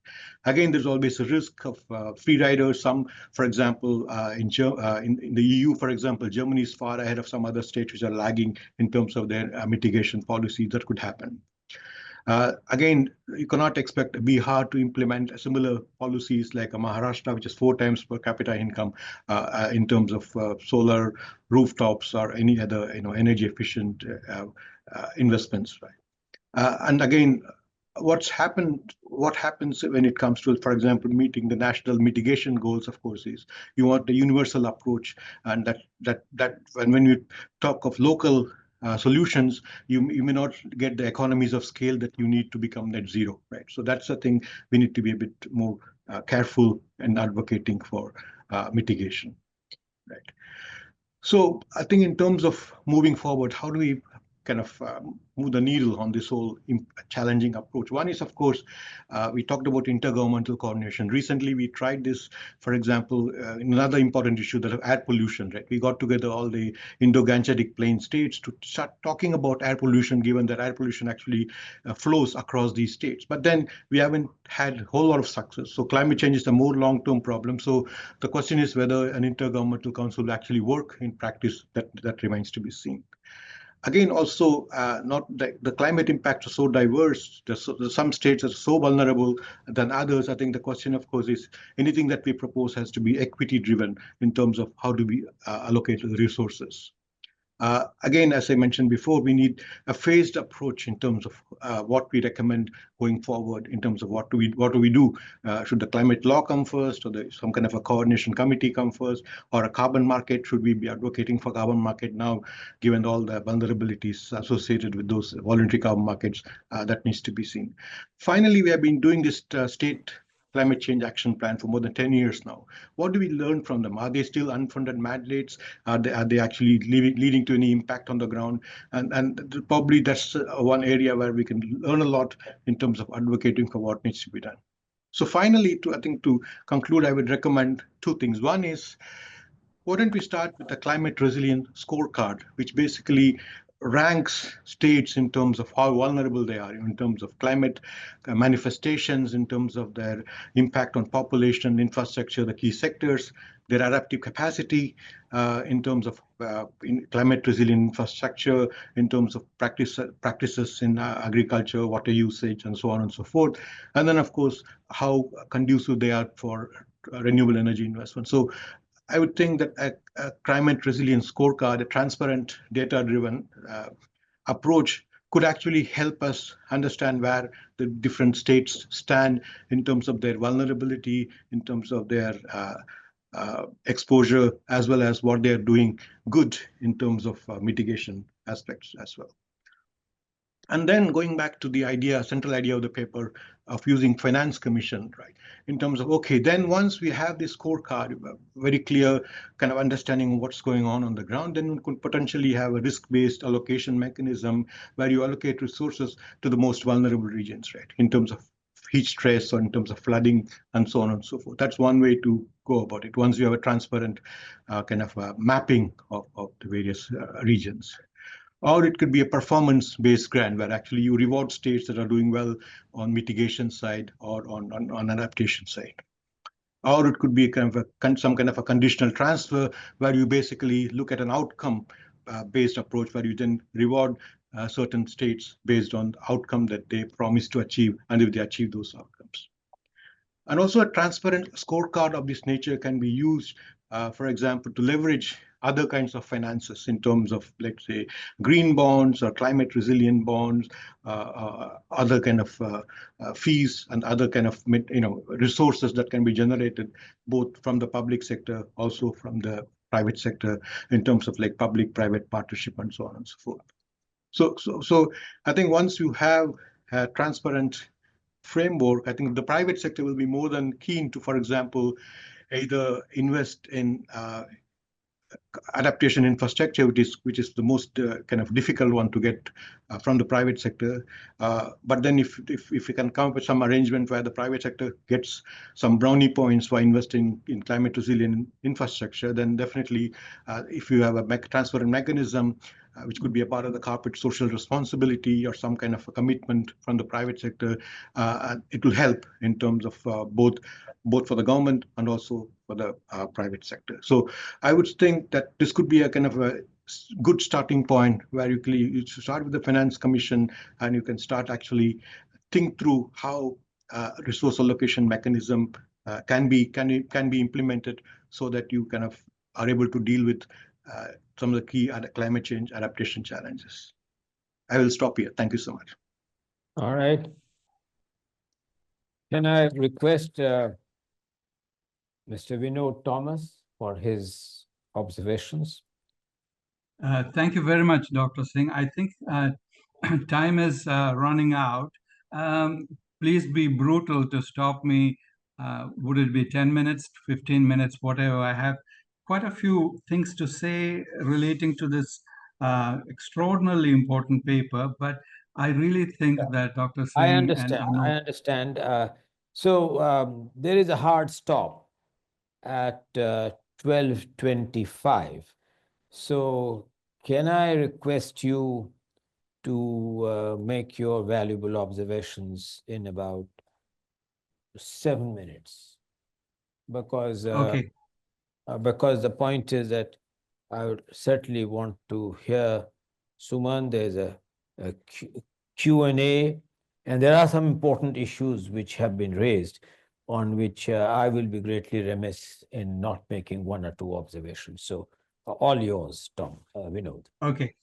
Again, there's always a risk of free riders. Some, for example, in the EU, for example, Germany is far ahead of some other states which are lagging in terms of their mitigation policies. That could happen. Again, you cannot expect Bihar to implement similar policies like Maharashtra, which is 4 times per capita income in terms of solar rooftops or any other energy efficient investments. Right? And again, what happens when it comes to, for example, meeting the national mitigation goals, of course, is you want a universal approach, and that when you talk of local solutions, you may not get the economies of scale that you need to become net zero, right? So that's the thing we need to be a bit more careful in advocating for mitigation, right? So I think in terms of moving forward, how do we kind of move the needle on this whole challenging approach? One is, of course, we talked about intergovernmental coordination. Recently, we tried this, for example, in another important issue, that of air pollution, right? We got together all the Indo-Gangetic Plain states to start talking about air pollution, given that air pollution actually flows across these states. But then we haven't had a whole lot of success. So climate change is a more long-term problem. So the question is whether an intergovernmental council will actually work in practice. That remains to be seen. Again, also, not the climate impacts are so diverse. Some states are so vulnerable than others. I think the question, of course, is anything that we propose has to be equity driven in terms of how do we allocate the resources. Again, as I mentioned before, we need a phased approach in terms of what we recommend going forward in terms of what do we do? Should the climate law come first, or some kind of a coordination committee come first, or a carbon market? Should we be advocating for carbon market now, given all the vulnerabilities associated with those voluntary carbon markets? That needs to be seen. Finally, we have been doing this state climate change action plan for more than 10 years now. What do we learn from them? Are they still unfunded mandates? Are they actually leading to any impact on the ground? And probably that's one area where we can learn a lot in terms of advocating for what needs to be done. So finally, to conclude, I would recommend 2 things. One is, why don't we start with the climate resilient scorecard, which basically ranks states in terms of how vulnerable they are, in terms of climate manifestations, in terms of their impact on population, infrastructure, the key sectors, their adaptive capacity, in terms of in climate resilient infrastructure, in terms of practices in agriculture, water usage, and so on and so forth. And then, of course, how conducive they are for renewable energy investment. So I would think that a climate resilience scorecard, a transparent, data-driven approach could actually help us understand where the different states stand in terms of their vulnerability, in terms of their exposure, as well as what they're doing good in terms of mitigation aspects as well. And then going back to the idea, central idea of the paper of using finance commission, right? In terms of, okay, then once we have this scorecard, very clear kind of understanding of what's going on the ground, then we could potentially have a risk-based allocation mechanism where you allocate resources to the most vulnerable regions, right? In terms of heat stress or in terms of flooding and so on and so forth. That's one way to go about it. Once you have a transparent kind of mapping of the various regions. Or it could be a performance-based grant where actually you reward states that are doing well on mitigation side or on adaptation side. Or it could be some kind of a conditional transfer where you basically look at an outcome-based approach where you then reward certain states based on the outcome that they promise to achieve and if they achieve those outcomes. And also a transparent scorecard of this nature can be used, for example, to leverage other kinds of finances in terms of, let's say, green bonds or climate resilient bonds, other kind of fees and other kind of resources that can be generated both from the public sector, also from the private sector in terms of like public-private partnership and so on and so forth. So I think once you have a transparent framework, I think the private sector will be more than keen to, for example, either invest in adaptation infrastructure, which is the most kind of difficult one to get from the private sector. But then if we can come up with some arrangement where the private sector gets some brownie points for investing in climate resilient infrastructure, then definitely if you have a transparent mechanism, which could be a part of the corporate social responsibility or some kind of a commitment from the private sector, it will help in terms of both for the government and also for the private sector. So I would think that this could be a kind of a good starting point where you start with the finance commission and you can start actually think through how resource allocation mechanism can be implemented so that you kind of are able to deal with some of the key climate change adaptation challenges. I will stop here. Thank you so much. All right. Can I request Mr. Vinod Thomas for his observations? Thank you very much, Dr. Singh. I think time is running out. Please be brutal to stop me. Would it be 10 minutes, 15 minutes, whatever? I have quite a few things to say relating to this extraordinarily important paper, but I really think that Dr. Singh I understand. So there is a hard stop at 12:25. So can I request you to make your valuable observations in about 7 minutes? Because okay. Because the point is that I would certainly want to hear Suman. There's a Q&A, and there are some important issues which have been raised on which I will be greatly remiss in not making one or two observations. So all yours, Vinod. Okay.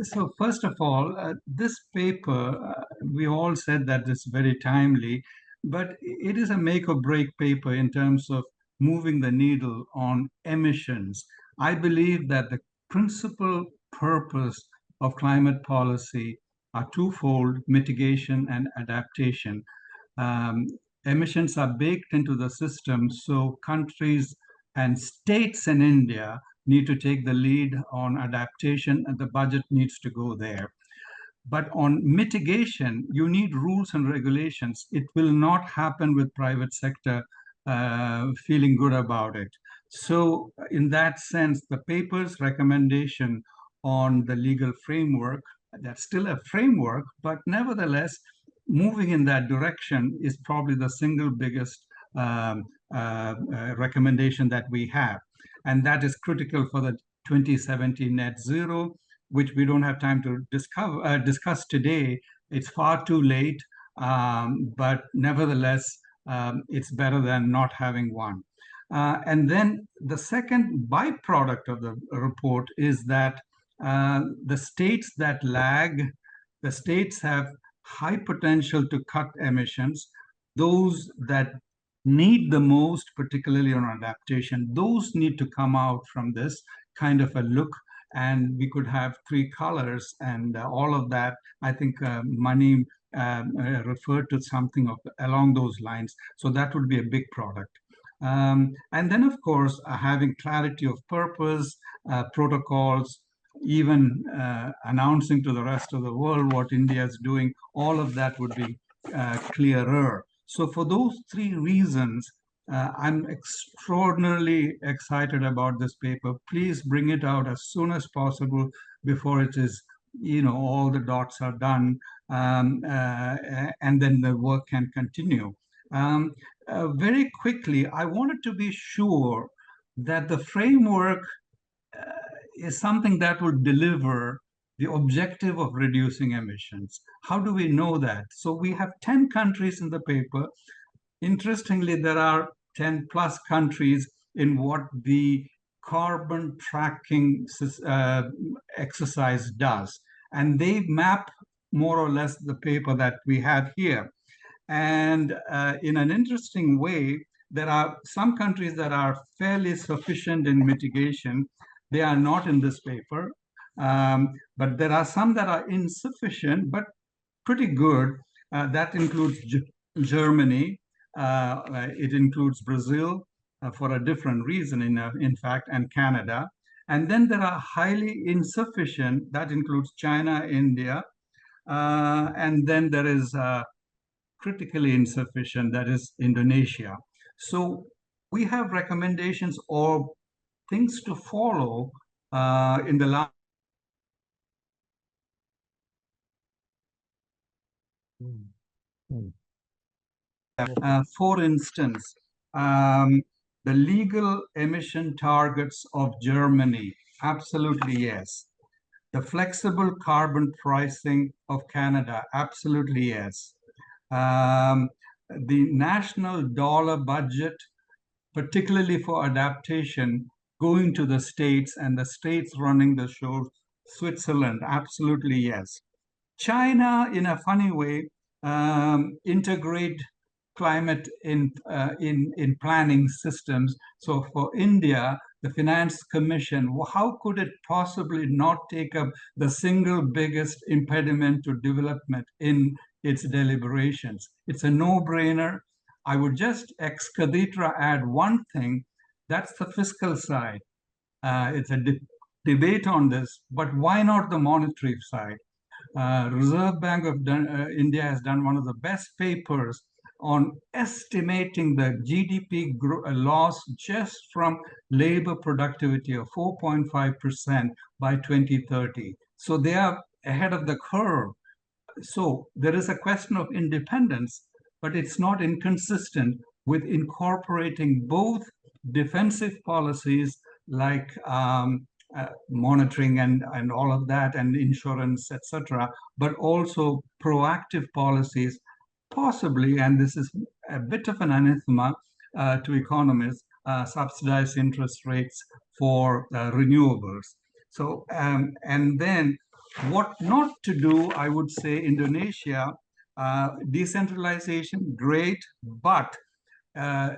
So first of all, this paper, we all said that it's very timely, but it is a make or break paper in terms of moving the needle on emissions. I believe that the principal purpose of climate policy are twofold: mitigation and adaptation. Emissions are baked into the system, so countries and states in India need to take the lead on adaptation, and the budget needs to go there. But on mitigation, you need rules and regulations. It will not happen with private sector feeling good about it. So in that sense, the paper's recommendation on the legal framework, that's still a framework, but nevertheless, moving in that direction is probably the single biggest recommendation that we have. And that is critical for the 2070 net zero, which we don't have time to discuss today. It's far too late, but nevertheless, it's better than not having one. And then the second byproduct of the report is that the states that lag, the states have high potential to cut emissions. Those that need the most, particularly on adaptation, those need to come out from this kind of a look and we could have 3 colors and all of that. I think Mani referred to something along those lines. So that would be a big product. And then, of course, having clarity of purpose, protocols, even announcing to the rest of the world what India is doing, all of that would be clearer. So for those 3 reasons, I'm extraordinarily excited about this paper. Please bring it out as soon as possible before it is, all the dots are done, and then the work can continue. Very quickly, I wanted to be sure that the framework is something that would deliver the objective of reducing emissions. How do we know that? So we have 10 countries in the paper. Interestingly, there are 10 plus countries in what the carbon tracking exercise does. And they map more or less the paper that we have here. And in an interesting way, there are some countries that are fairly sufficient in mitigation. They are not in this paper, but there are some that are insufficient, but pretty good. That includes Germany. It includes Brazil for a different reason, in fact, and Canada. And then there are highly insufficient. That includes China, India. And then there is critically insufficient, that is Indonesia. So we have recommendations or things to follow in the last. For instance, the legal emission targets of Germany, absolutely yes. The flexible carbon pricing of Canada, absolutely yes. The national dollar budget, particularly for adaptation, going to the states and the states running the show, Switzerland, absolutely yes. China, in a funny way, integrate climate in planning systems. So for India, the Finance Commission, how could it possibly not take up the single biggest impediment to development in its deliberations? It's a no-brainer. I would just ex cathedra add one thing, that's the fiscal side. It's a debate on this, but why not the monetary side? Reserve Bank of India has done one of the best papers on estimating the GDP loss just from labor productivity of 4.5% by 2030. So they are ahead of the curve. So there is a question of independence, but it's not inconsistent with incorporating both defensive policies like monitoring and all of that, and insurance, etc., but also proactive policies, possibly, and this is a bit of an anathema to economists, subsidized interest rates for renewables. So, and then what not to do, I would say Indonesia, decentralization, great, but the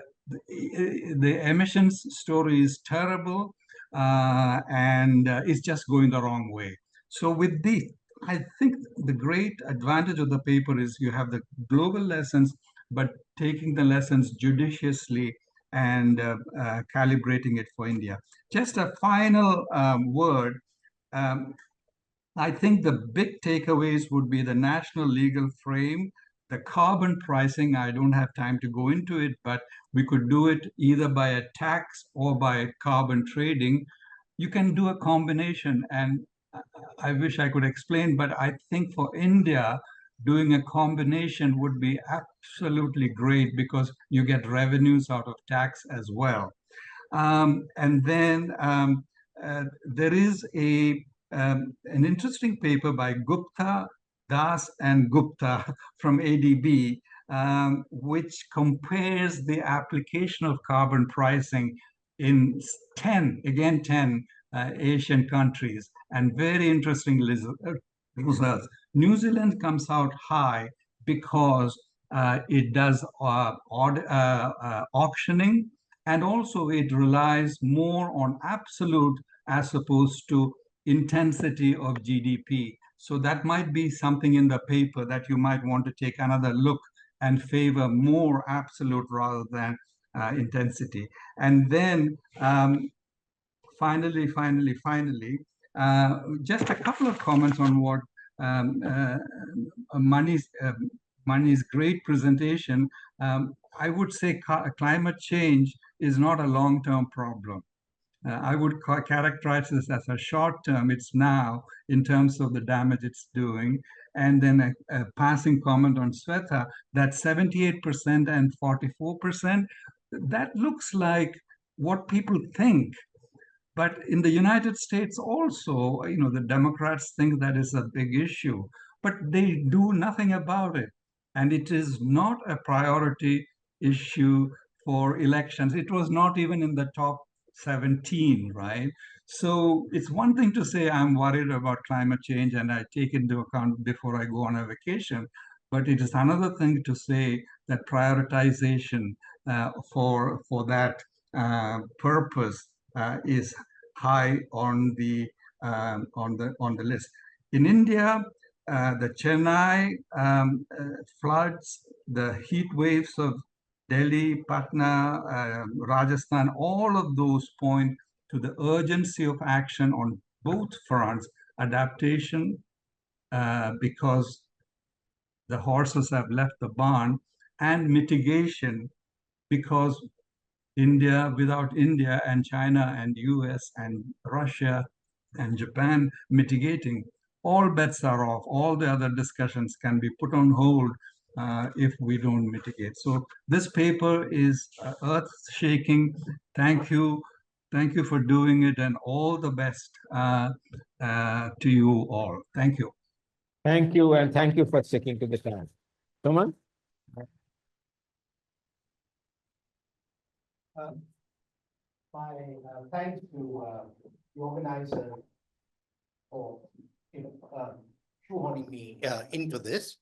emissions story is terrible, and it's just going the wrong way. So with this, I think the great advantage of the paper is you have the global lessons, but taking the lessons judiciously and calibrating it for India. Just a final word. I think the big takeaways would be the national legal frame, the carbon pricing. I don't have time to go into it, but we could do it either by a tax or by carbon trading. You can do a combination, and I wish I could explain, but I think for India, doing a combination would be absolutely great because you get revenues out of tax as well. And then there is an interesting paper by Gupta, Das and Gupta from ADB, which compares the application of carbon pricing in 10 Asian countries, and very interesting results. New Zealand comes out high because it does auctioning, and also it relies more on absolute as opposed to intensity of GDP. So that might be something in the paper that you might want to take another look and favor more absolute rather than intensity. And then finally, just a couple of comments on what Mani's great presentation. I would say climate change is not a long-term problem. I would characterize this as a short term. It's now in terms of the damage it's doing. And then a passing comment on Swetha, that 78% and 44%, that looks like what people think. But in the United States also, the Democrats think that is a big issue, but they do nothing about it. And it is not a priority issue for elections. It was not even in the top 17, right? So it's one thing to say I'm worried about climate change and I take into account before I go on a vacation, but it is another thing to say that prioritization for that purpose is high on the list. In India, the Chennai floods, the heat waves of Delhi, Patna, Rajasthan, all of those point to the urgency of action on both fronts, adaptation because the horses have left the barn, and mitigation because without India and China and US and Russia and Japan mitigating, all bets are off. All the other discussions can be put on hold if we don't mitigate. So this paper is earth-shaking. Thank you. Thank you for doing it, and all the best to you all. Thank you. Thank you, and thank you for sticking to the time. Suman? My thanks to the organizer for shoehorning me into this.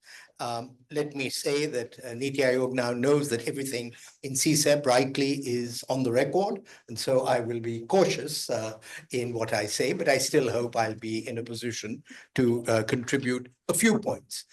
Let me say that Niti Aayog now knows that everything in CSEP rightly is on the record, and so I will be cautious in what I say, but I still hope I'll be in a position to contribute a few points.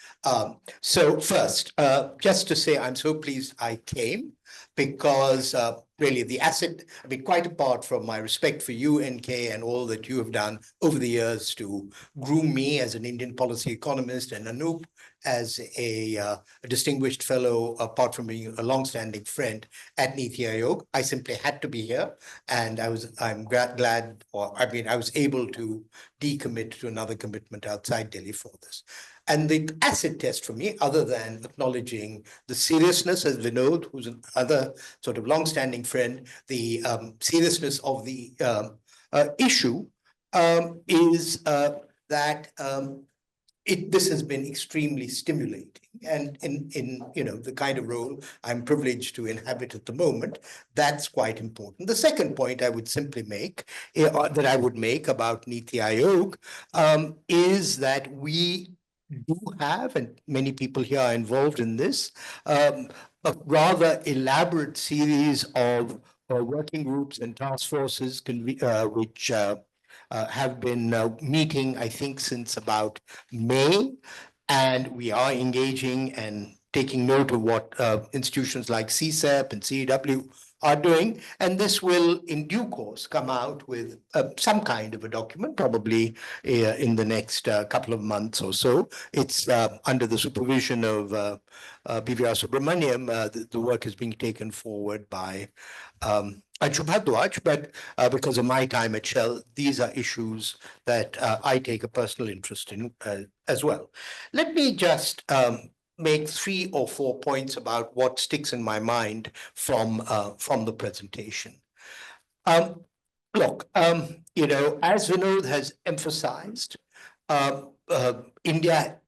So first, just to say I'm so pleased I came, because really the asset, I mean, quite apart from my respect for you, NK, and all that you have done over the years to groom me as an Indian policy economist, and Anoop as a distinguished fellow, apart from being a longstanding friend at Niti Aayog, I simply had to be here, and I'm glad, or I mean, I was able to decommit to another commitment outside Delhi for this. And the acid test for me, other than acknowledging the seriousness, as Vinod, who's another sort of longstanding friend, the seriousness of the issue, is that this has been extremely stimulating. And in the kind of role I'm privileged to inhabit at the moment, that's quite important. The second point I would simply make, that I would make about Niti Aayog, is that we do have, and many people here are involved in this, a rather elaborate series of working groups and task forces which have been meeting, I think, since about May, and we are engaging and taking note of what institutions like CSEP and CEW are doing, and this will in due course come out with some kind of a document, probably in the next couple of months or so. It's under the supervision of BVR Subramaniam. The work is being taken forward by Anshu Bhardwaj, but because of my time at Shell, these are issues that I take a personal interest in as well. Let me just make 3 or 4 points about what sticks in my mind from the presentation. Look, as Vinod has emphasized, India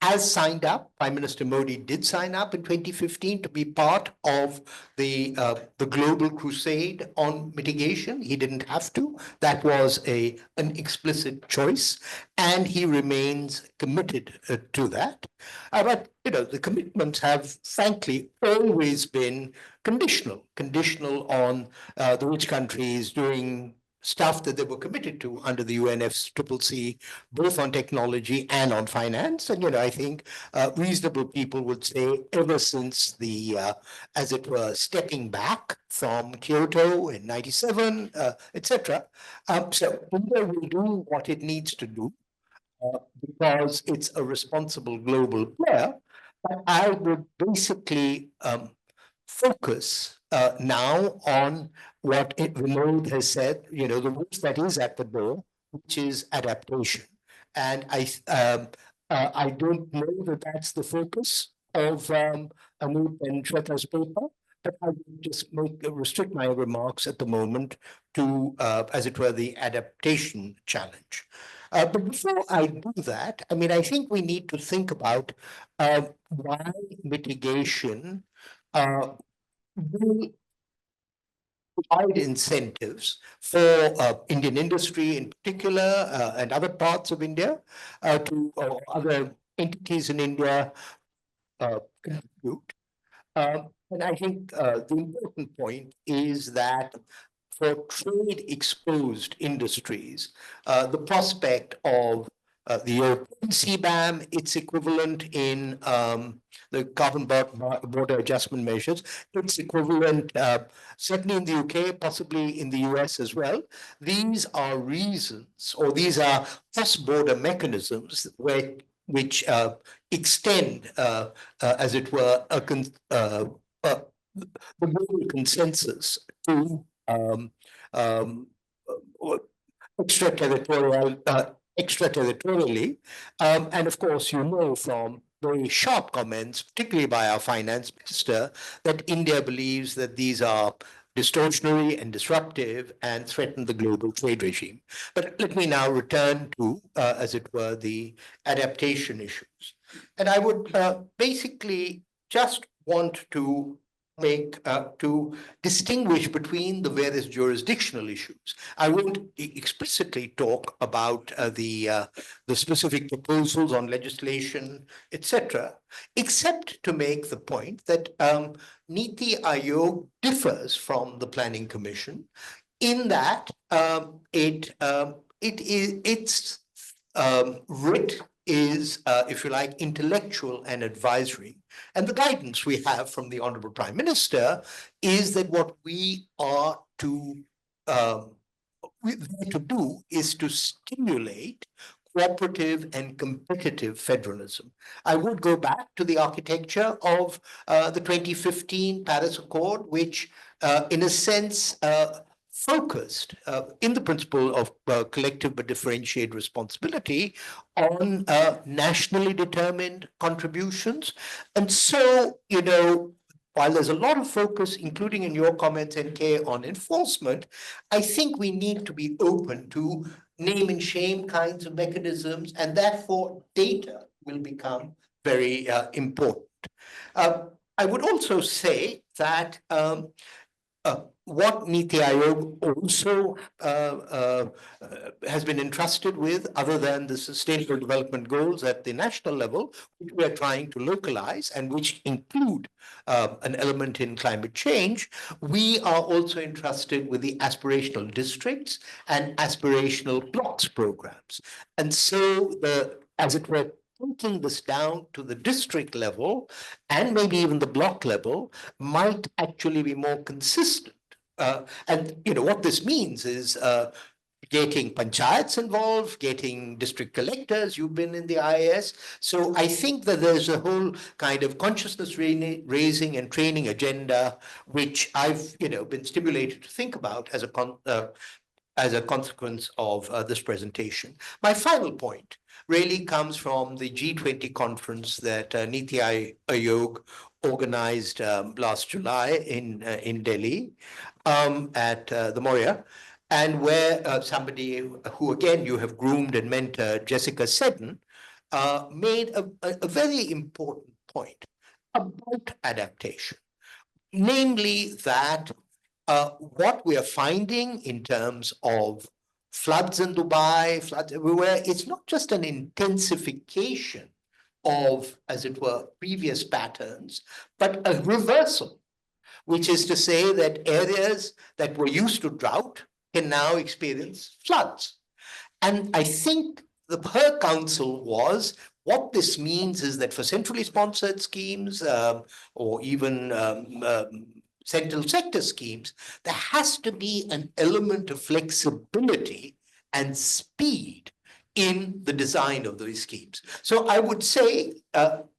has signed up. Prime Minister Modi did sign up in 2015 to be part of the global crusade on mitigation. He didn't have to. That was an explicit choice, and he remains committed to that. But the commitments have, frankly, always been conditional on the rich countries doing stuff that they were committed to under the UNFCCC, both on technology and on finance. And, I think reasonable people would say ever since the, as it were, stepping back from Kyoto in 97, etc. So India will do what it needs to do because it's a responsible global player. But I would basically focus now on what Vinod has said, the worst that is at the door, which is adaptation. And I don't know that that's the focus of Anoop and Shweta's paper, but I will just restrict my remarks at the moment to, as it were, the adaptation challenge. But before I do that, I think we need to think about why mitigation will provide incentives for Indian industry in particular and other parts of India to other entities in India contribute. And I think the important point is that for trade exposed industries, the prospect of the European CBAM, its equivalent in the carbon border adjustment measures, its equivalent certainly in the UK, possibly in the US as well. These are reasons, or these are cross-border mechanisms which extend, as it were, the global consensus to extraterritorially. And of course, from very sharp comments, particularly by our finance minister, that India believes that these are distortionary and disruptive and threaten the global trade regime. But let me now return to, as it were, the adaptation issues. And I would basically just want to to distinguish between the various jurisdictional issues. I won't explicitly talk about the specific proposals on legislation, etc., except to make the point that Niti Aayog differs from the Planning Commission in that its writ is, if you like, intellectual and advisory. And the guidance we have from the Honorable Prime Minister is that what we are to do is to stimulate cooperative and competitive federalism. I would go back to the architecture of the 2015 Paris Accord, which in a sense focused in the principle of collective but differentiated responsibility on nationally determined contributions. And so, while there's a lot of focus, including in your comments, NK, on enforcement, I think we need to be open to name and shame kinds of mechanisms, and therefore data will become very important. I would also say that what Niti Aayog also has been entrusted with, other than the Sustainable Development Goals at the national level, which we are trying to localize and which include an element in climate change, we are also entrusted with the aspirational districts and aspirational blocks programs. And so, as it were, taking this down to the district level and maybe even the block level might actually be more consistent. And what this means is getting panchayats involved, getting district collectors. You've been in the IAS. So I think that there's a whole kind of consciousness raising and training agenda, which I've been stimulated to think about as a consequence of this presentation. My final point really comes from the G20 conference that Niti Aayog organized last July in Delhi at the Moria, and where somebody who, again, you have groomed and mentored, Jessica Seddon, made a very important point about adaptation, namely that what we are finding in terms of floods in Dubai, floods everywhere, it's not just an intensification of, as it were, previous patterns, but a reversal, which is to say that areas that were used to drought can now experience floods. And I think her counsel was, what this means is that for centrally sponsored schemes or even central sector schemes, there has to be an element of flexibility and speed in the design of those schemes. So I would say,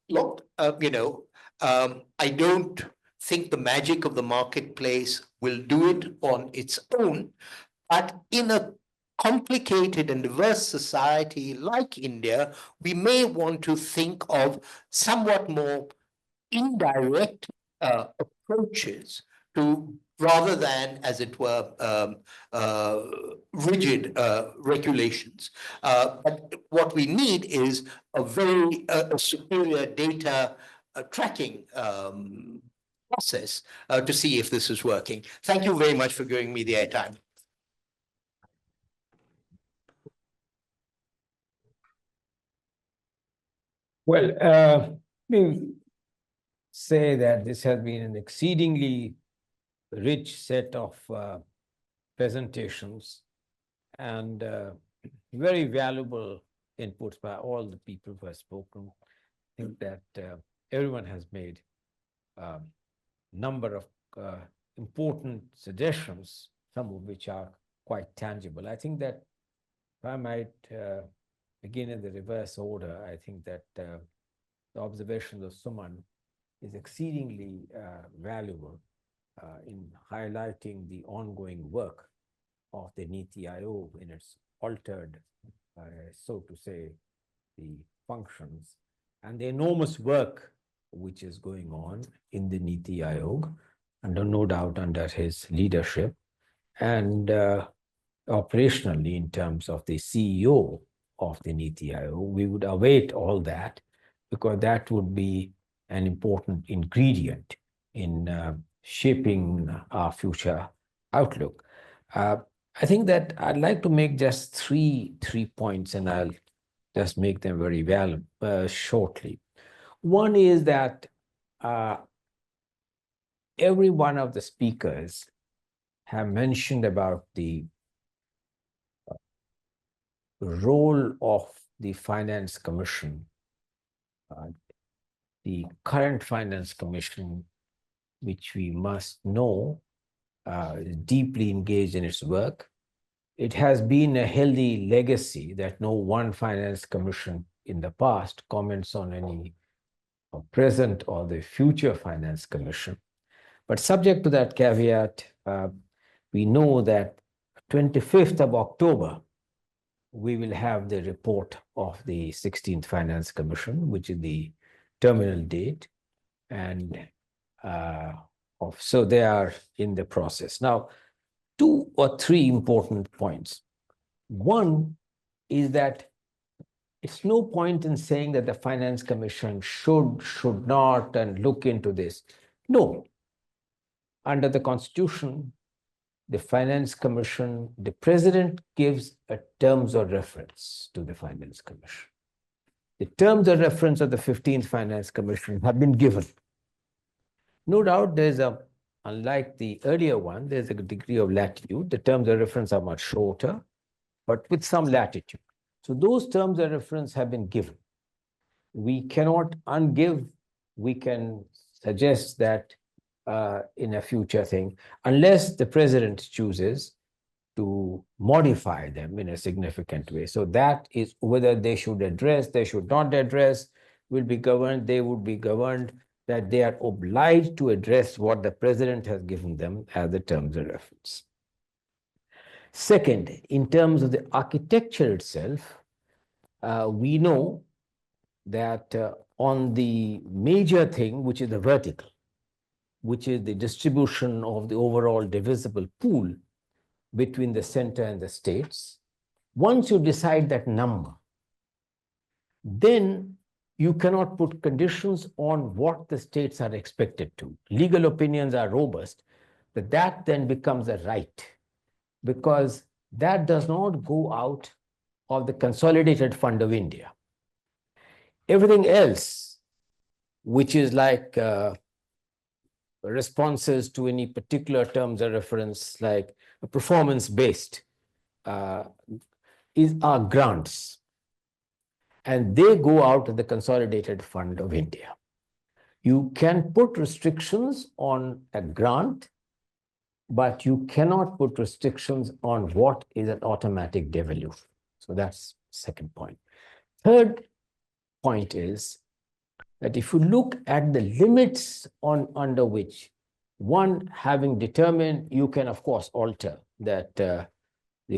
look, I don't think the magic of the marketplace will do it on its own, but in a complicated and diverse society like India, we may want to think of somewhat more indirect approaches to, rather than, as it were, rigid regulations. But what we need is a very superior data tracking process to see if this is working. Thank you very much for giving me the airtime. Well, we say that this has been an exceedingly rich set of presentations and very valuable inputs by all the people who have spoken. I think that everyone has made a number of important suggestions, some of which are quite tangible. I think that if I might begin in the reverse order, I think that the observations of Suman is exceedingly valuable in highlighting the ongoing work of the Niti Aayog in its altered, so to say, the functions and the enormous work which is going on in the Niti Aayog, under no doubt under his leadership, and operationally in terms of the CEO of the Niti Aayog. We would await all that, because that would be an important ingredient in shaping our future outlook. I think that I'd like to make just three points, and I'll just make them very shortly. One is that every one of the speakers have mentioned about the role of the Finance Commission, the current Finance Commission, which we must know is deeply engaged in its work. It has been a healthy legacy that no one Finance Commission in the past comments on any present or the future Finance Commission. But subject to that caveat, we know that 25th of October, we will have the report of the 16th Finance Commission, which is the terminal date. And so they are in the process. Now, 2 or 3 important points. One is that it's no point in saying that the Finance Commission should not, and look into this. No. Under the Constitution, the Finance Commission, the President gives a terms of reference to the Finance Commission. The terms of reference of the 15th Finance Commission have been given. No doubt there's unlike the earlier one, there's a degree of latitude. The terms of reference are much shorter, but with some latitude. So those terms of reference have been given. We cannot ungive, we can suggest that in a future thing, unless the President chooses to modify them in a significant way. So that is whether they should address, they should not address, will be governed, they would be governed, that they are obliged to address what the President has given them as the terms of reference. Second, in terms of the architecture itself, we know that on the major thing, which is the vertical, which is the distribution of the overall divisible pool between the center and the states, once you decide that number, then you cannot put conditions on what the states are expected to. Legal opinions are robust, but that then becomes a right, because that does not go out of the consolidated fund of India. Everything else, which is like responses to any particular terms of reference, like performance-based, are grants. And they go out of the Consolidated Fund of India. You can put restrictions on a grant, but you cannot put restrictions on what is an automatic devolution. So that's second point. Third point is that if you look at the limits under which one having determined, you can of course alter that the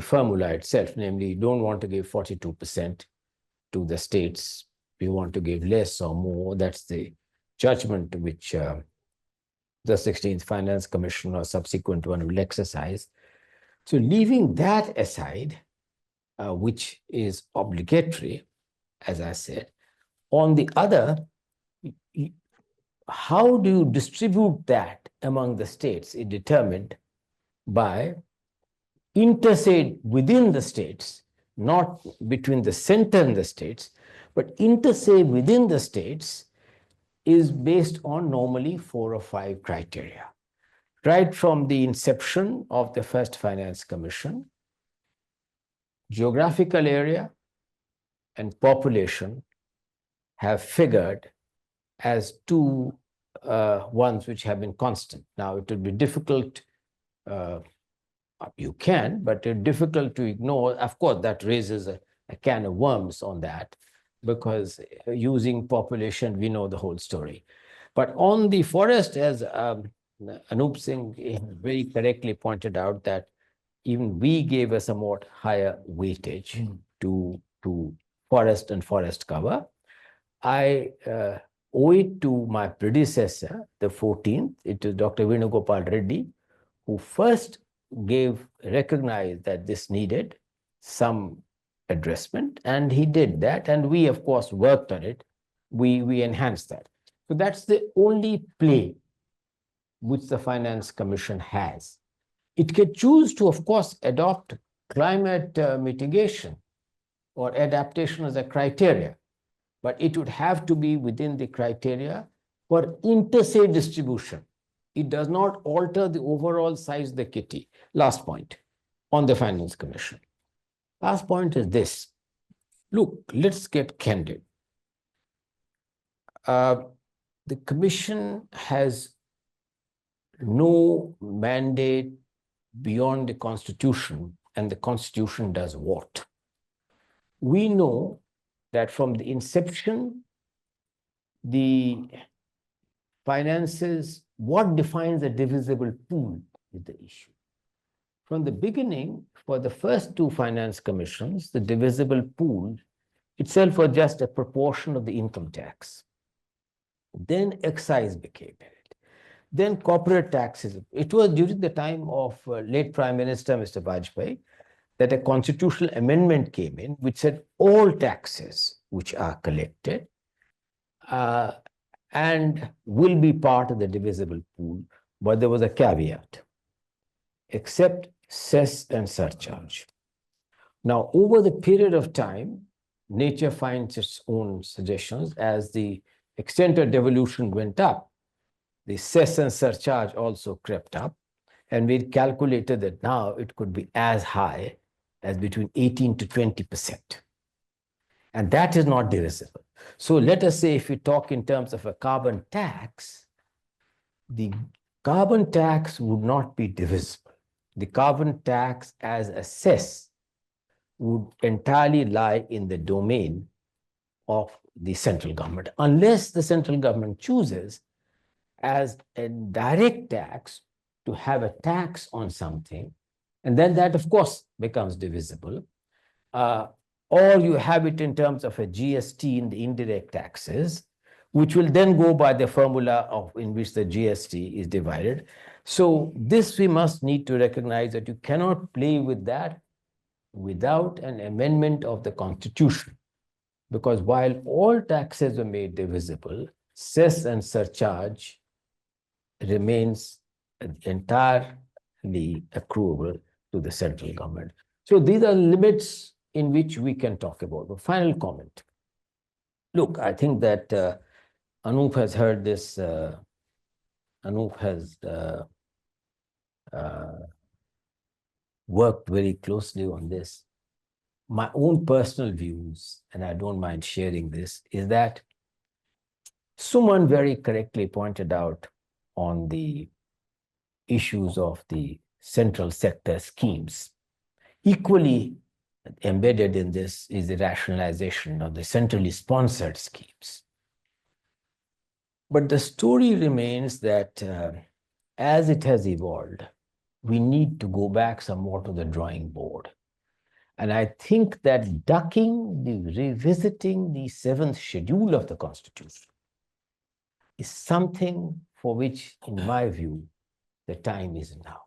formula itself, namely you don't want to give 42% to the states, you want to give less or more. That's the judgment which the 16th Finance Commission or subsequent one will exercise. So leaving that aside, which is obligatory, as I said, on the other, how do you distribute that among the states is determined by interstate within the states, not between the center and the states, but interstate within the states is based on normally 4 or 5 criteria. Right from the inception of the first Finance Commission, geographical area and population have figured as 2 ones which have been constant. Now, it would be difficult, you can, but it's difficult to ignore. Of course, that raises a can of worms on that, because using population, we know the whole story. But on the forest, as Anoop Singh very correctly pointed out, that even we gave a somewhat higher weightage to forest and forest cover. I owe it to my predecessor, the 14th, it is Dr. Venugopal Reddy, who first recognized that this needed some addressment, and he did that, and we of course worked on it. We enhanced that. So that's the only play which the Finance Commission has. It can choose to, of course, adopt climate mitigation or adaptation as a criteria, but it would have to be within the criteria for interstate distribution. It does not alter the overall size of the kitty. Last point on the Finance Commission. Last point is this. Look, let's get candid. The Commission has no mandate beyond the Constitution, and the Constitution does what? We know that from the inception, the finances, what defines a divisible pool is the issue. From the beginning, for the first 2 finance commissions, the divisible pool itself was just a proportion of the income tax. Then excise became it. Then corporate taxes. It was during the time of late Prime Minister Mr. Vajpayee that a constitutional amendment came in which said all taxes which are collected and will be part of the divisible pool, but there was a caveat, except cess and surcharge. Now, over the period of time, nature finds its own suggestions. As the extent of devolution went up, the cess and surcharge also crept up, and we calculated that now it could be as high as between 18 to 20%. And that is not divisible. So let us say if we talk in terms of a carbon tax, the carbon tax would not be divisible. The carbon tax as a cess would entirely lie in the domain of the central government, unless the central government chooses as a direct tax to have a tax on something, and then that of course becomes divisible, or you have it in terms of a GST in the indirect taxes, which will then go by the formula in which the GST is divided. So this we must need to recognize that you cannot play with that without an amendment of the Constitution, because while all taxes are made divisible, cess and surcharge remains entirely accruable to the central government. So these are limits in which we can talk about. The final comment. Look, I think that Anoop has heard this Anoop has worked very closely on this. My own personal views, and I don't mind sharing this, is that someone very correctly pointed out on the issues of the central sector schemes. Equally embedded in this is the rationalization of the centrally sponsored schemes. But the story remains that as it has evolved, we need to go back somewhat to the drawing board. And I think that revisiting the seventh schedule of the Constitution is something for which, in my view, the time is now.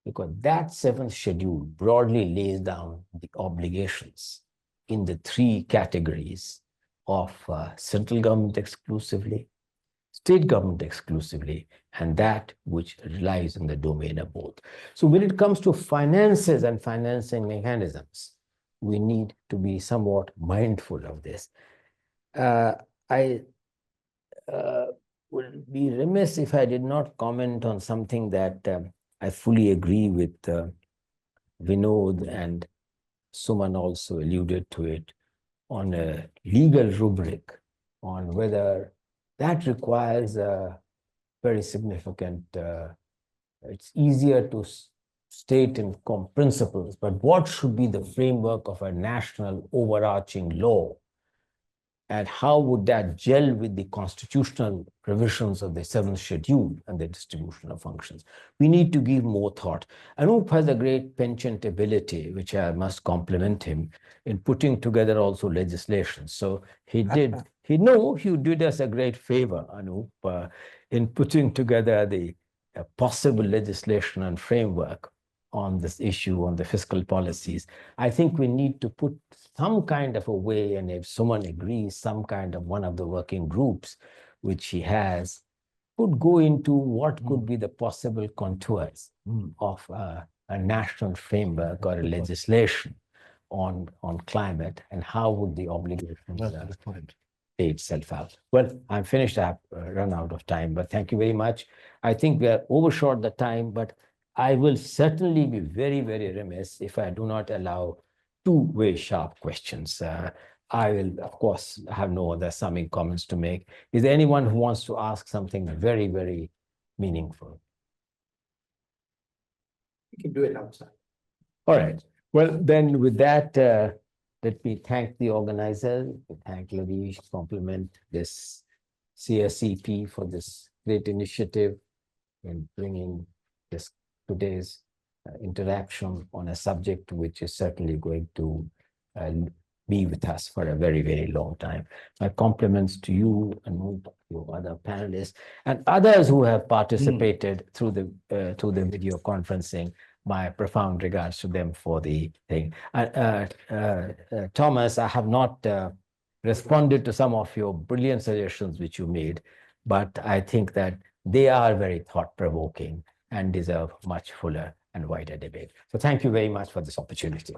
Because that seventh schedule broadly lays down the obligations in the three categories of central government exclusively, state government exclusively, and that which relies on the domain of both. So when it comes to finances and financing mechanisms, we need to be somewhat mindful of this. I would be remiss if I did not comment on something that I fully agree with Vinod, and Suman also alluded to it, on a legal rubric on whether that requires a very significant, it's easier to state in principles, but what should be the framework of a national overarching law? And how would that gel with the constitutional provisions of the seventh schedule and the distribution of functions? We need to give more thought. Anoop has a great penchant ability, which I must compliment him, in putting together also legislation. So he did us a great favor, Anoop, in putting together the possible legislation and framework on this issue, on the fiscal policies. I think we need to put some kind of a way, and if someone agrees, some kind of one of the working groups, which he has, could go into what could be the possible contours of a national framework or a legislation on climate, and how would the obligations pay itself out. Well, I'm finished. I've run out of time, but thank you very much. I think we are overshot the time, but I will certainly be very, very remiss if I do not allow two very sharp questions. I will, of course, have no other summing comments to make. Is there anyone who wants to ask something very, very meaningful? You can do it outside. All right. Well, then with that, let me thank the organizers, thank Laveesh, compliment this CSEP for this great initiative in bringing this today's interaction on a subject which is certainly going to be with us for a very, very long time. My compliments to you and your other panelists and others who have participated through the video conferencing. My profound regards to them for the thing. Thomas, I have not responded to some of your brilliant suggestions which you made, but I think that they are very thought-provoking and deserve much fuller and wider debate. So thank you very much for this opportunity.